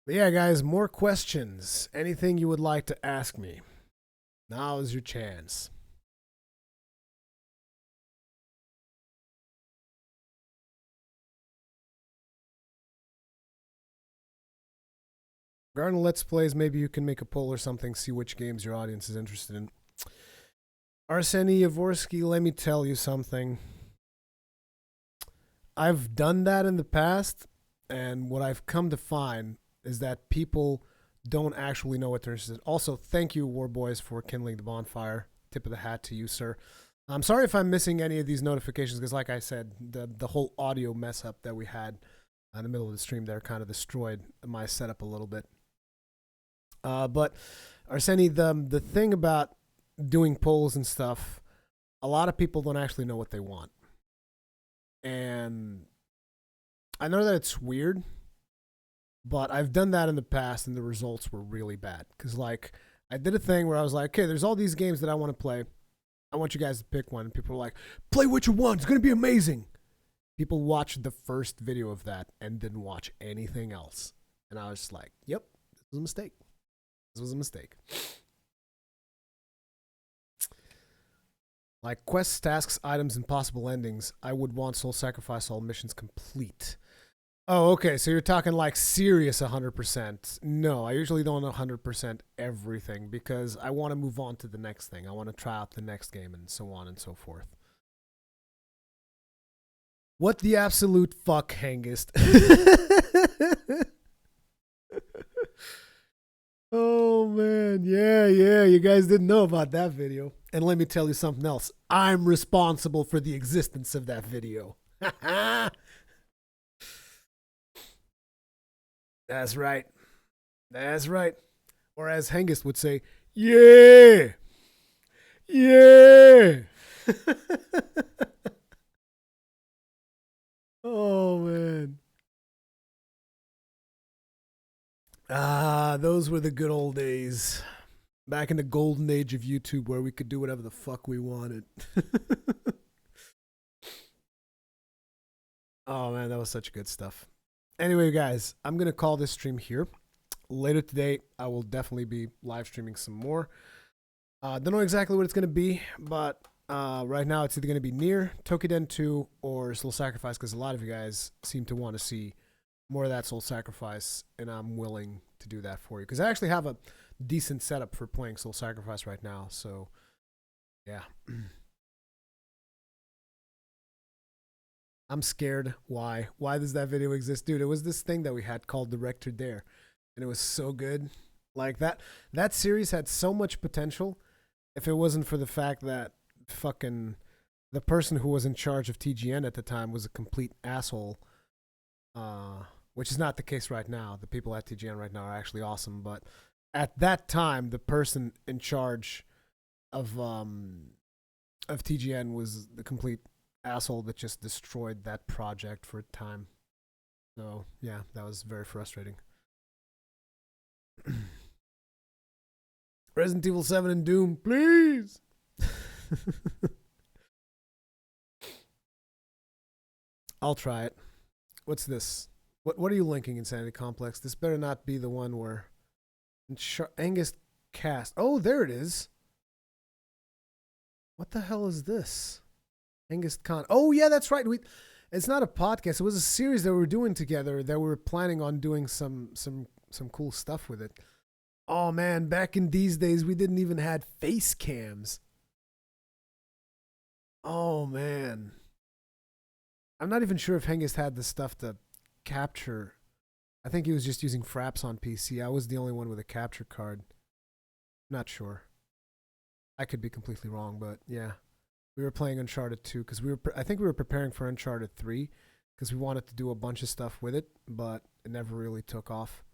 But yeah, guys, more questions. Anything you would like to ask me? Now is your chance. Regarding Let's Plays, maybe you can make a poll or something, see which games your audience is interested in. Arseny Yavorsky, let me tell you something. I've done that in the past, and what I've come to find is that people don't actually know what they're interested in. Also, thank you, War Boys, for kindling the bonfire. Tip of the hat to you, sir. I'm sorry if I'm missing any of these notifications because, like I said, the whole audio mess up that we had in the middle of the stream there kind of destroyed my setup a little bit. But Arseni, the thing about doing polls and stuff, a lot of people don't actually know what they want, and I know that it's weird, but I've done that in the past, and the results were really bad. Because like I did a thing where I was like, okay, there's all these games that I want to play. I want you guys to pick one. And people were like, play what you want. It's gonna be amazing. People watched the first video of that and didn't watch anything else, and I was just like, yep, this was a mistake. This was a mistake. Like quests, tasks, items, and possible endings, I would want Soul Sacrifice all missions complete. Oh, okay. So you're talking like serious 100%. No, I usually don't 100% everything because I want to move on to the next thing. I want to try out the next game and so on and so forth. What the absolute fuck, Hengist? Oh, man. Yeah. You guys didn't know about that video. And let me tell you something else. I'm responsible for the existence of that video. That's right. That's right. Or as Hengist would say, yeah. Yeah. Oh, man. Ah, those were the good old days. Back in the golden age of YouTube where we could do whatever the fuck we wanted. Oh, man, that was such good stuff. Anyway, guys, I'm going to call this stream here. Later today, I will definitely be live streaming some more. Don't know exactly what it's going to be, but right now it's either going to be Nier, Tokiden 2, or Soul Sacrifice, because a lot of you guys seem to want to see more of that Soul Sacrifice, and I'm willing to do that for you. Because I actually have a decent setup for playing Soul Sacrifice right now, so yeah. I'm scared. Why? Why does that video exist? Dude, it was this thing that we had called Director Dare, and it was so good. Like that series had so much potential if it wasn't for the fact that fucking the person who was in charge of TGN at the time was a complete asshole. Which is not the case right now. The people at TGN right now are actually awesome, but at that time, the person in charge of TGN was the complete asshole that just destroyed that project for a time. So yeah, that was very frustrating. Resident Evil 7 and Doom, please. I'll try it. What's this? What are you linking, Insanity Complex? This better not be the one where Angus Kast. Oh, there it is. What the hell is this? Angus Khan. Oh yeah, that's right. It's not a podcast. It was a series that we were doing together that we were planning on doing some cool stuff with it. Oh man, back in these days we didn't even had face cams. Oh man. I'm not even sure if Hengist had the stuff to capture. I think he was just using Fraps on PC. I was the only one with a capture card. Not sure. I could be completely wrong, but yeah. We were playing Uncharted 2 because I think we were preparing for Uncharted 3 because we wanted to do a bunch of stuff with it, but it never really took off.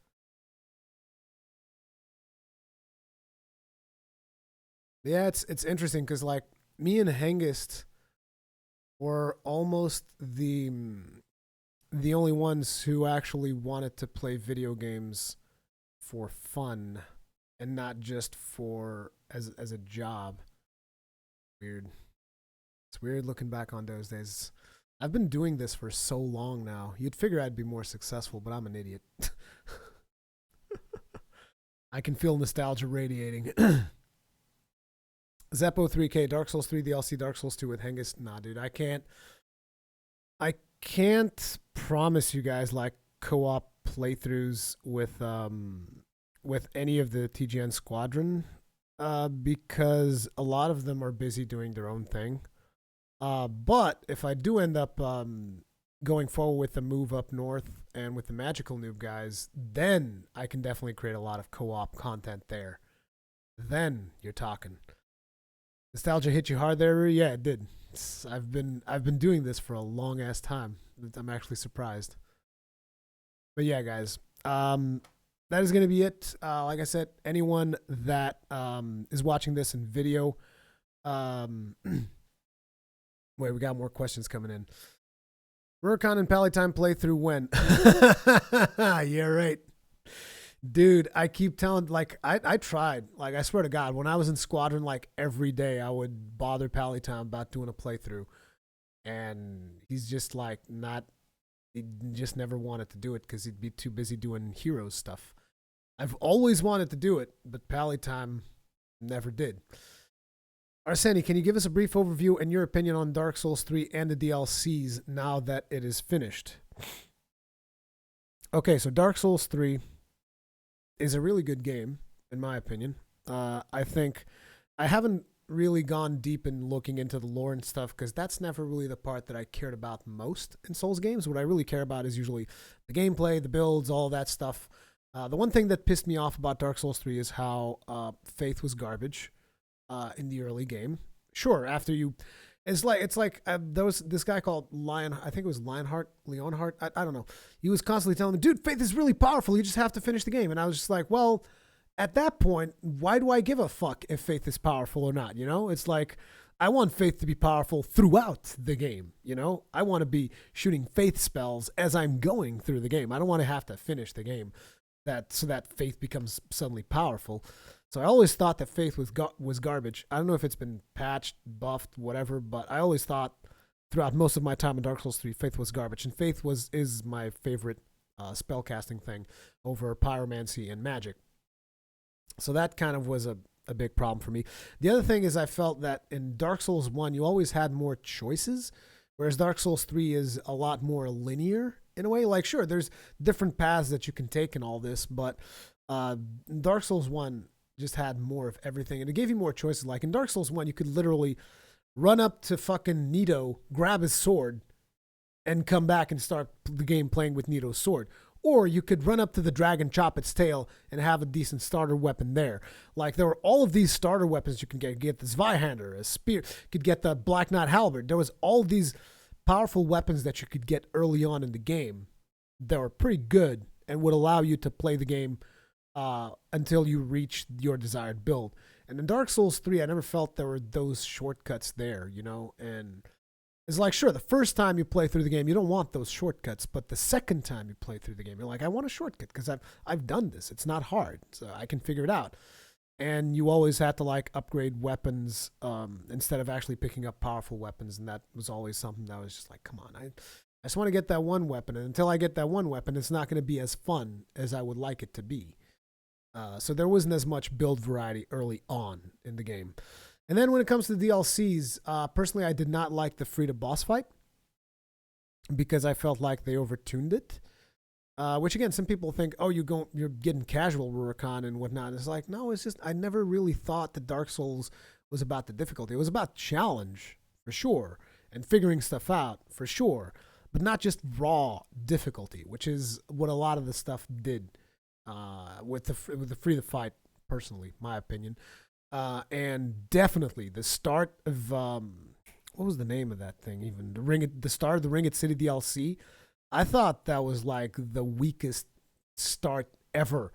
Yeah, it's interesting because like me and Hengist were almost the only ones who actually wanted to play video games for fun and not just for as a job. Weird. It's weird looking back on those days. I've been doing this for so long now. You'd figure I'd be more successful, but I'm an idiot. I can feel nostalgia radiating. Zeppo 3K, Dark Souls 3 DLC, Dark Souls 2 with Hengist. Nah, dude, I can't promise you guys like co-op playthroughs with any of the TGN squadron because a lot of them are busy doing their own thing. But if I do end up going forward with the move up north and with the Magical Noob guys, then I can definitely create a lot of co-op content there. Then you're talking. Nostalgia hit you hard there? Yeah, it did. I've been doing this for a long ass time. I'm actually surprised. But yeah, guys, that is gonna be it. Like I said, anyone that is watching this in video, um, wait, we got more questions coming in. Rurikhan and Palatine playthrough when? Yeah, right. Dude, I keep telling, like, I tried. Like, I swear to God, when I was in Squadron, like, every day I would bother Palatine about doing a playthrough. And he's just, like, not, he just never wanted to do it because he'd be too busy doing heroes stuff. I've always wanted to do it, but Palatine never did. Arseni, can you give us a brief overview and your opinion on Dark Souls 3 and the DLCs now that it is finished? Okay, so Dark Souls 3 is a really good game, in my opinion. I think I haven't really gone deep in looking into the lore and stuff because that's never really the part that I cared about most in Souls games. What I really care about is usually the gameplay, the builds, all that stuff. The one thing that pissed me off about Dark Souls 3 is how Faith was garbage in the early game. Sure, after you, it's like there was this guy called Lion. I think it was Leonhart. I don't know. He was constantly telling me, "Dude, Faith is really powerful. You just have to finish the game." And I was just like, "Well, at that point, why do I give a fuck if Faith is powerful or not? You know, it's like I want Faith to be powerful throughout the game. You know, I want to be shooting Faith spells as I'm going through the game. I don't want to have to finish the game so that Faith becomes suddenly powerful." So I always thought that Faith was garbage. I don't know if it's been patched, buffed, whatever, but I always thought throughout most of my time in Dark Souls 3, Faith was garbage. And Faith is my favorite spellcasting thing over pyromancy and magic. So that kind of was a big problem for me. The other thing is I felt that in Dark Souls 1, you always had more choices, whereas Dark Souls 3 is a lot more linear in a way. Like, sure, there's different paths that you can take in all this, but Dark Souls 1 just had more of everything, and it gave you more choices. Like in Dark Souls 1, you could literally run up to fucking Nito, grab his sword, and come back and start the game playing with Nito's sword. Or you could run up to the dragon, chop its tail, and have a decent starter weapon there. Like, there were all of these starter weapons you can get. You could get the Zweihander, a spear, you could get the Black Knight Halberd. There was all these powerful weapons that you could get early on in the game that were pretty good and would allow you to play the game until you reach your desired build. And in Dark Souls 3, I never felt there were those shortcuts there, you know? And it's like, sure, the first time you play through the game, you don't want those shortcuts, but the second time you play through the game, you're like, I want a shortcut because I've done this. It's not hard, so I can figure it out. And you always had to like upgrade weapons instead of actually picking up powerful weapons, and that was always something that was just like, come on, I just want to get that one weapon, and until I get that one weapon, it's not going to be as fun as I would like it to be. So there wasn't as much build variety early on in the game. And then when it comes to the DLCs, personally, I did not like the Frida boss fight because I felt like they overtuned it. Which again, some people think, oh, you're getting casual Rurikhan and whatnot. And it's like, no, it's just I never really thought that Dark Souls was about the difficulty. It was about challenge for sure and figuring stuff out for sure, but not just raw difficulty, which is what a lot of the stuff did. With the free the fight, personally, my opinion, and definitely the start of what was the name of that thing? Even the start of the Ring It City DLC. I thought that was like the weakest start ever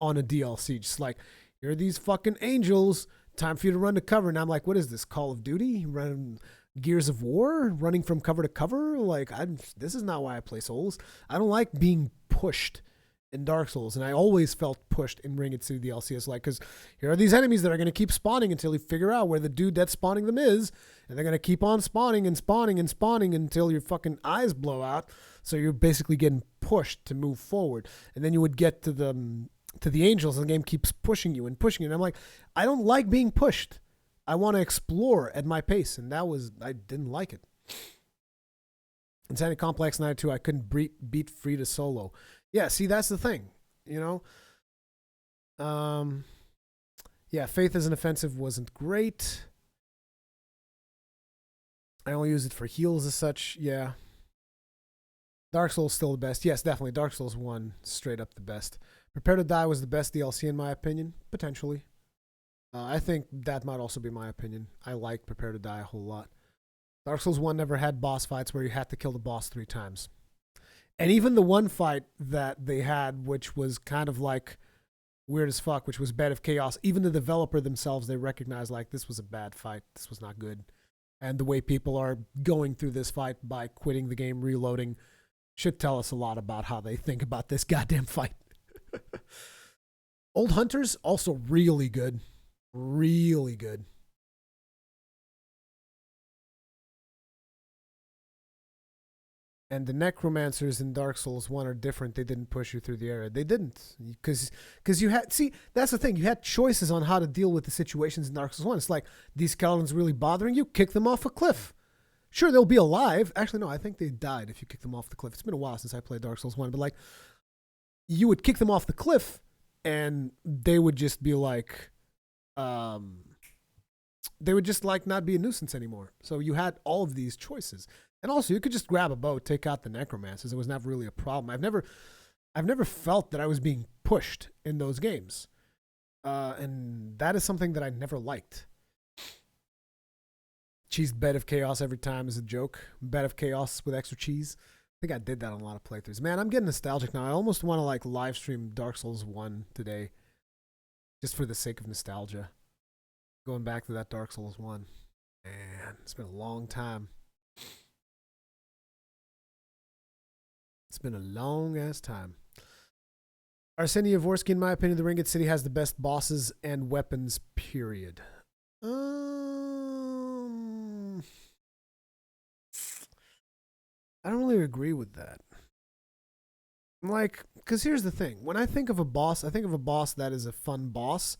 on a DLC. Just like, here are these fucking angels. Time for you to run to cover. And I'm like, what is this? Call of Duty? Running Gears of War? Running from cover to cover? Like, this is not why I play Souls. I don't like being pushed in Dark Souls, and I always felt pushed in Ring It City DLC. It's like, because here are these enemies that are going to keep spawning until you figure out where the dude that's spawning them is, and they're going to keep on spawning and spawning and spawning until your fucking eyes blow out. So you're basically getting pushed to move forward, and then you would get to the angels, and the game keeps pushing you and pushing you. And I'm like, I don't like being pushed. I want to explore at my pace, and I didn't like it. Insanity Complex 92, I couldn't beat Frida solo. Yeah, see, that's the thing, you know? Yeah, Faith as an offensive wasn't great. I only use it for heals as such, yeah. Dark Souls still the best. Yes, definitely. Dark Souls 1, straight up the best. Prepare to Die was the best DLC in my opinion, potentially. I think that might also be my opinion. I like Prepare to Die a whole lot. Dark Souls 1 never had boss fights where you had to kill the boss 3 times. And even the one fight that they had, which was kind of like weird as fuck, which was Bed of Chaos, even the developer themselves, they recognized like this was a bad fight. This was not good. And the way people are going through this fight by quitting the game, reloading, should tell us a lot about how they think about this goddamn fight. Old Hunters, also really good. Really good. And the necromancers in Dark Souls 1 are different. They didn't push you through the area. They didn't. Because you had, see, that's the thing. You had choices on how to deal with the situations in Dark Souls 1. It's like, these skeletons really bothering you? Kick them off a cliff. Sure, they'll be alive. Actually, no, I think they died if you kick them off the cliff. It's been a while since I played Dark Souls 1. But like, you would kick them off the cliff and they would just be like, they would just like not be a nuisance anymore. So you had all of these choices. And also, you could just grab a bow, take out the necromancers. It was not really a problem. I've never felt that I was being pushed in those games, and that is something that I never liked. Cheese Bed of Chaos every time is a joke. Bed of Chaos with extra cheese. I think I did that on a lot of playthroughs. Man, I'm getting nostalgic now. I almost want to like live stream Dark Souls 1 today, just for the sake of nostalgia. Going back to that Dark Souls 1. Man, it's been a long time. It's been a long ass time. Arseny Yavorsky, in my opinion, the Ringed City has the best bosses and weapons, period. I don't really agree with that. Like, because here's the thing. When I think of a boss, I think of a boss that is a fun boss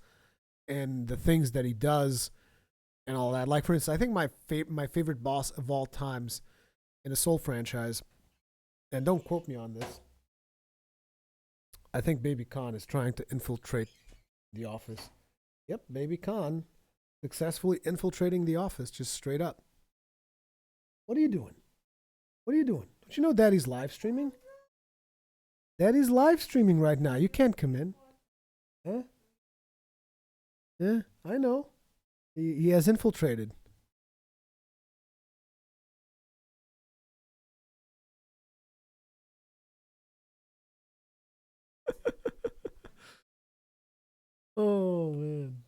and the things that he does and all that. Like, for instance, I think my favorite boss of all times in a Soul franchise, and don't quote me on this, I think Baby Khan is trying to infiltrate the office. Yep, Baby Khan successfully infiltrating the office, just straight up. What are you doing? What are you doing? Don't you know Daddy's live streaming? Daddy's live streaming right now. You can't come in. Huh? Yeah, I know. He has infiltrated. Oh, man.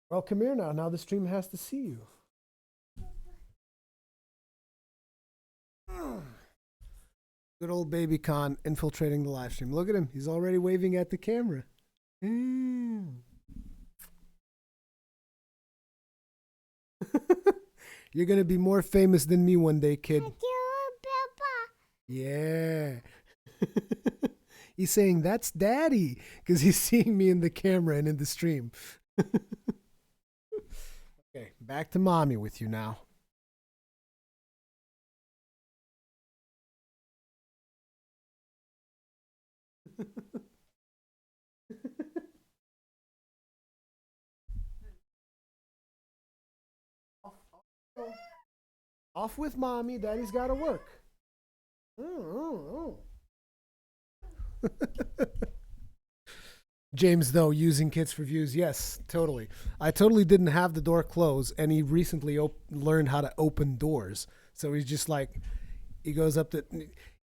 Well, come here now. Now the stream has to see you. Good old Baby Khan infiltrating the live stream. Look at him. He's already waving at the camera. You're going to be more famous than me one day, kid. Yeah. He's saying, that's Daddy, because he's seeing me in the camera and in the stream. Okay, back to Mommy with you now. Off with Mommy. Daddy's got to work. James, though, using kids for views. Yes, totally. I totally didn't have the door closed, and he recently learned how to open doors. So he's just like, he goes up to,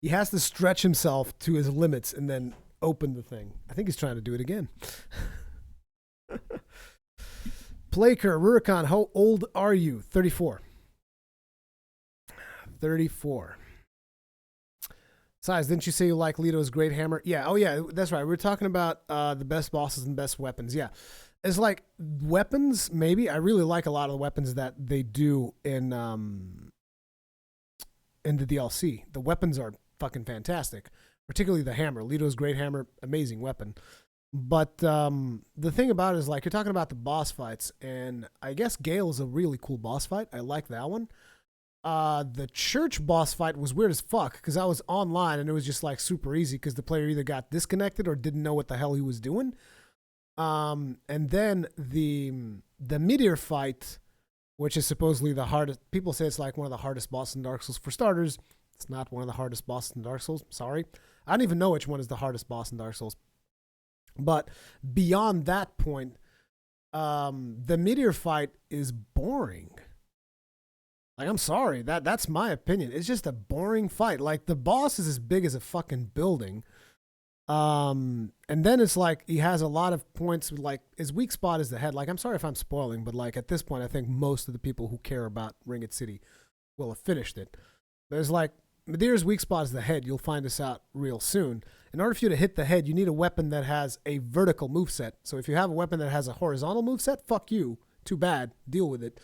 he has to stretch himself to his limits and then open the thing. I think he's trying to do it again. Playker, Rurikhan, how old are you? 34. 34. Size, didn't you say you like Leto's Great Hammer? Yeah, oh yeah, that's right. We were talking about the best bosses and best weapons. Yeah. It's like weapons, maybe. I really like a lot of the weapons that they do in the DLC. The weapons are fucking fantastic. Particularly the hammer. Leto's Great Hammer, amazing weapon. But the thing about it is, like, you're talking about the boss fights, and I guess Gale is a really cool boss fight. I like that one. The church boss fight was weird as fuck because I was online and it was just like super easy because the player either got disconnected or didn't know what the hell he was doing. And then the meteor fight, which is supposedly the hardest. People say it's like one of the hardest bosses in Dark Souls. For starters, it's not one of the hardest bosses in Dark Souls. Sorry, I don't even know which one is the hardest boss in Dark Souls. But beyond that point, the meteor fight is boring. Like, I'm sorry, that's my opinion. It's just a boring fight. Like, the boss is as big as a fucking building. And then it's like he has a lot of points. Like, his weak spot is the head. Like, I'm sorry if I'm spoiling, but like at this point, I think most of the people who care about Ring It City will have finished it. There's like Madeira's weak spot is the head. You'll find this out real soon. In order for you to hit the head, you need a weapon that has a vertical moveset. So if you have a weapon that has a horizontal moveset, fuck you. Too bad. Deal with it.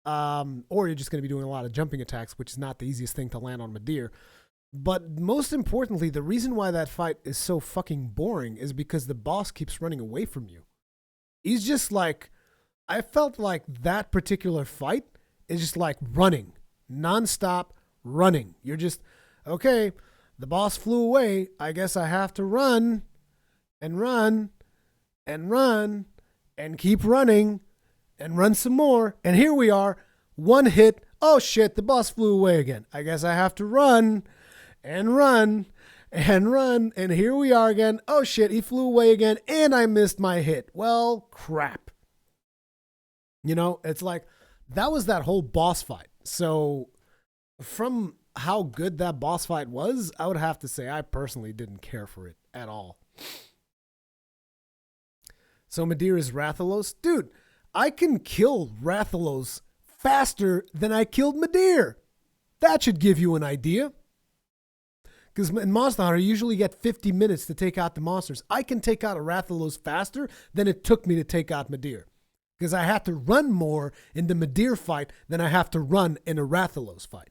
Or you're just going to be doing a lot of jumping attacks, which is not the easiest thing to land on Madeira. But most importantly, the reason why that fight is so fucking boring is because the boss keeps running away from you. He's just like, I felt like that particular fight is just like running, nonstop running. You're just, okay, the boss flew away. I guess I have to run and run and run and keep running and run some more. And here we are, one hit. Oh shit, the boss flew away again. I guess I have to run and run and run. And here we are again. Oh shit, he flew away again and I missed my hit. Well, crap. You know, it's like that was that whole boss fight. So from how good that boss fight was, I would have to say I personally didn't care for it at all. So Madeira's Rathalos. Dude, I can kill Rathalos faster than I killed Madeira. That should give you an idea. Because in Monster Hunter, you usually get 50 minutes to take out the monsters. I can take out a Rathalos faster than it took me to take out Madeira. Because I have to run more in the Madeira fight than I have to run in a Rathalos fight.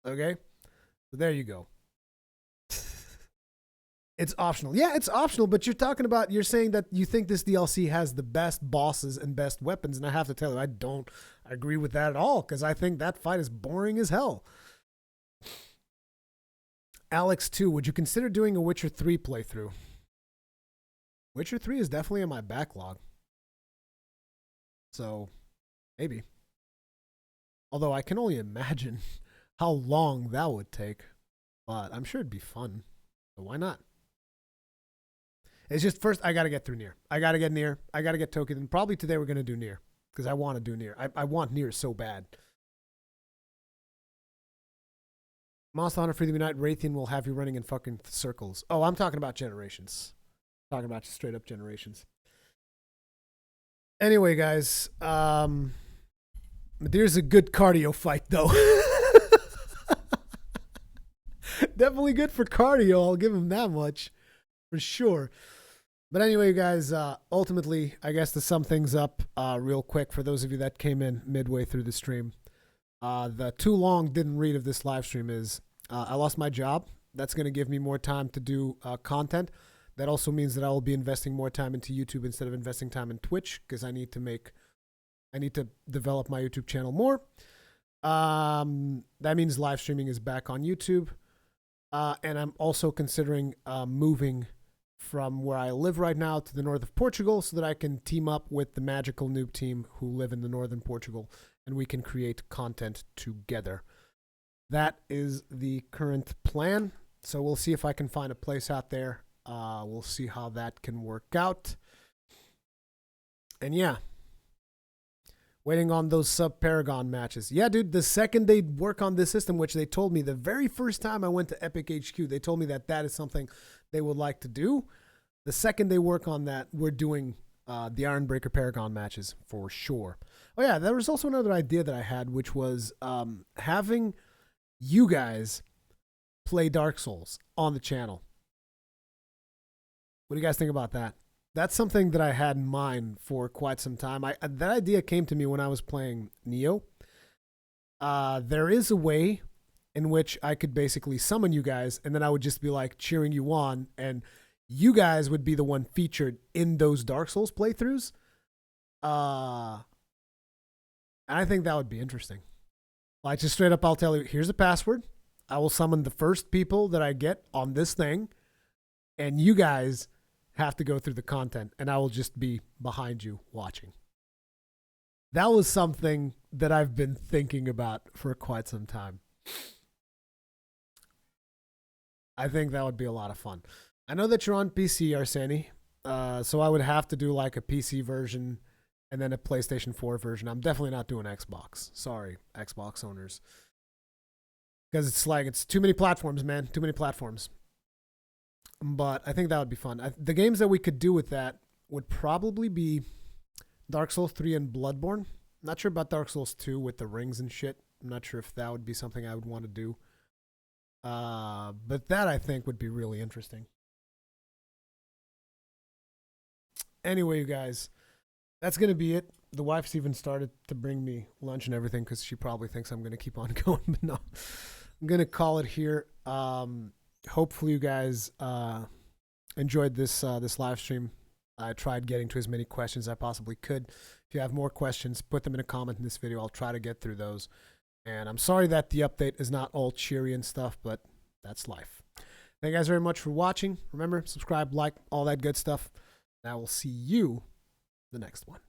Okay? So there you go. It's optional. Yeah, it's optional, but you're saying that you think this DLC has the best bosses and best weapons, and I have to tell you, I don't agree with that at all, because I think that fight is boring as hell. Alex 2, would you consider doing a Witcher 3 playthrough? Witcher 3 is definitely in my backlog. So, maybe. Although I can only imagine how long that would take, but I'm sure it'd be fun. So why not? It's just first I got to get through Nier. I got to get Nier. I got to get Token. And probably today we're going to do Nier because I want to do Nier. I want Nier so bad. Monster Hunter Freedom Unite Raytheon will have you running in fucking circles. Oh, I'm talking about Generations. Talking about just straight up Generations. Anyway, guys, Madeira's a good cardio fight, though. Definitely good for cardio. I'll give him that much for sure. But anyway, guys, ultimately, I guess to sum things up real quick for those of you that came in midway through the stream, the too long didn't read of this live stream is I lost my job. That's going to give me more time to do content. That also means that I will be investing more time into YouTube instead of investing time in Twitch because I need to develop my YouTube channel more. That means live streaming is back on YouTube. And I'm also considering moving from where I live right now to the north of Portugal so that I can team up with the magical noob team who live in the northern Portugal and we can create content together. That is the current plan. So we'll see if I can find a place out there. We'll see how that can work out. And yeah, waiting on those sub-Paragon matches. Yeah, dude, the second they work on this system, which they told me the very first time I went to Epic HQ, they told me that that is something they would like to do. The second they work on that, we're doing the Ironbreaker Paragon matches for sure. Oh yeah, there was also another idea that I had, which was having you guys play Dark Souls on the channel. What do you guys think about that? That's something that I had in mind for quite some time. That idea came to me when I was playing Neo. There is a way in which I could basically summon you guys, and then I would just be like cheering you on, and you guys would be the one featured in those Dark Souls playthroughs. And I think that would be interesting. Like, just straight up, I'll tell you, here's a password. I will summon the first people that I get on this thing, and you guys have to go through the content, and I will just be behind you watching. That was something that I've been thinking about for quite some time. I think that would be a lot of fun. I know that you're on PC, Arseni. So I would have to do like a PC version and then a PlayStation 4 version. I'm definitely not doing Xbox. Sorry, Xbox owners. Because it's too many platforms, man. Too many platforms. But I think that would be fun. The games that we could do with that would probably be Dark Souls 3 and Bloodborne. Not sure about Dark Souls 2 with the rings and shit. I'm not sure if that would be something I would want to do. But that I think would be really interesting. Anyway, you guys, that's going to be it. The wife's even started to bring me lunch and everything because she probably thinks I'm going to keep on going. But no, I'm going to call it here. Hopefully you guys enjoyed this live stream. I tried getting to as many questions as I possibly could. If you have more questions, put them in a comment in this video. I'll try to get through those. And I'm sorry that the update is not all cheery and stuff, but that's life. Thank you guys very much for watching. Remember, subscribe, like, all that good stuff. And I will see you the next one.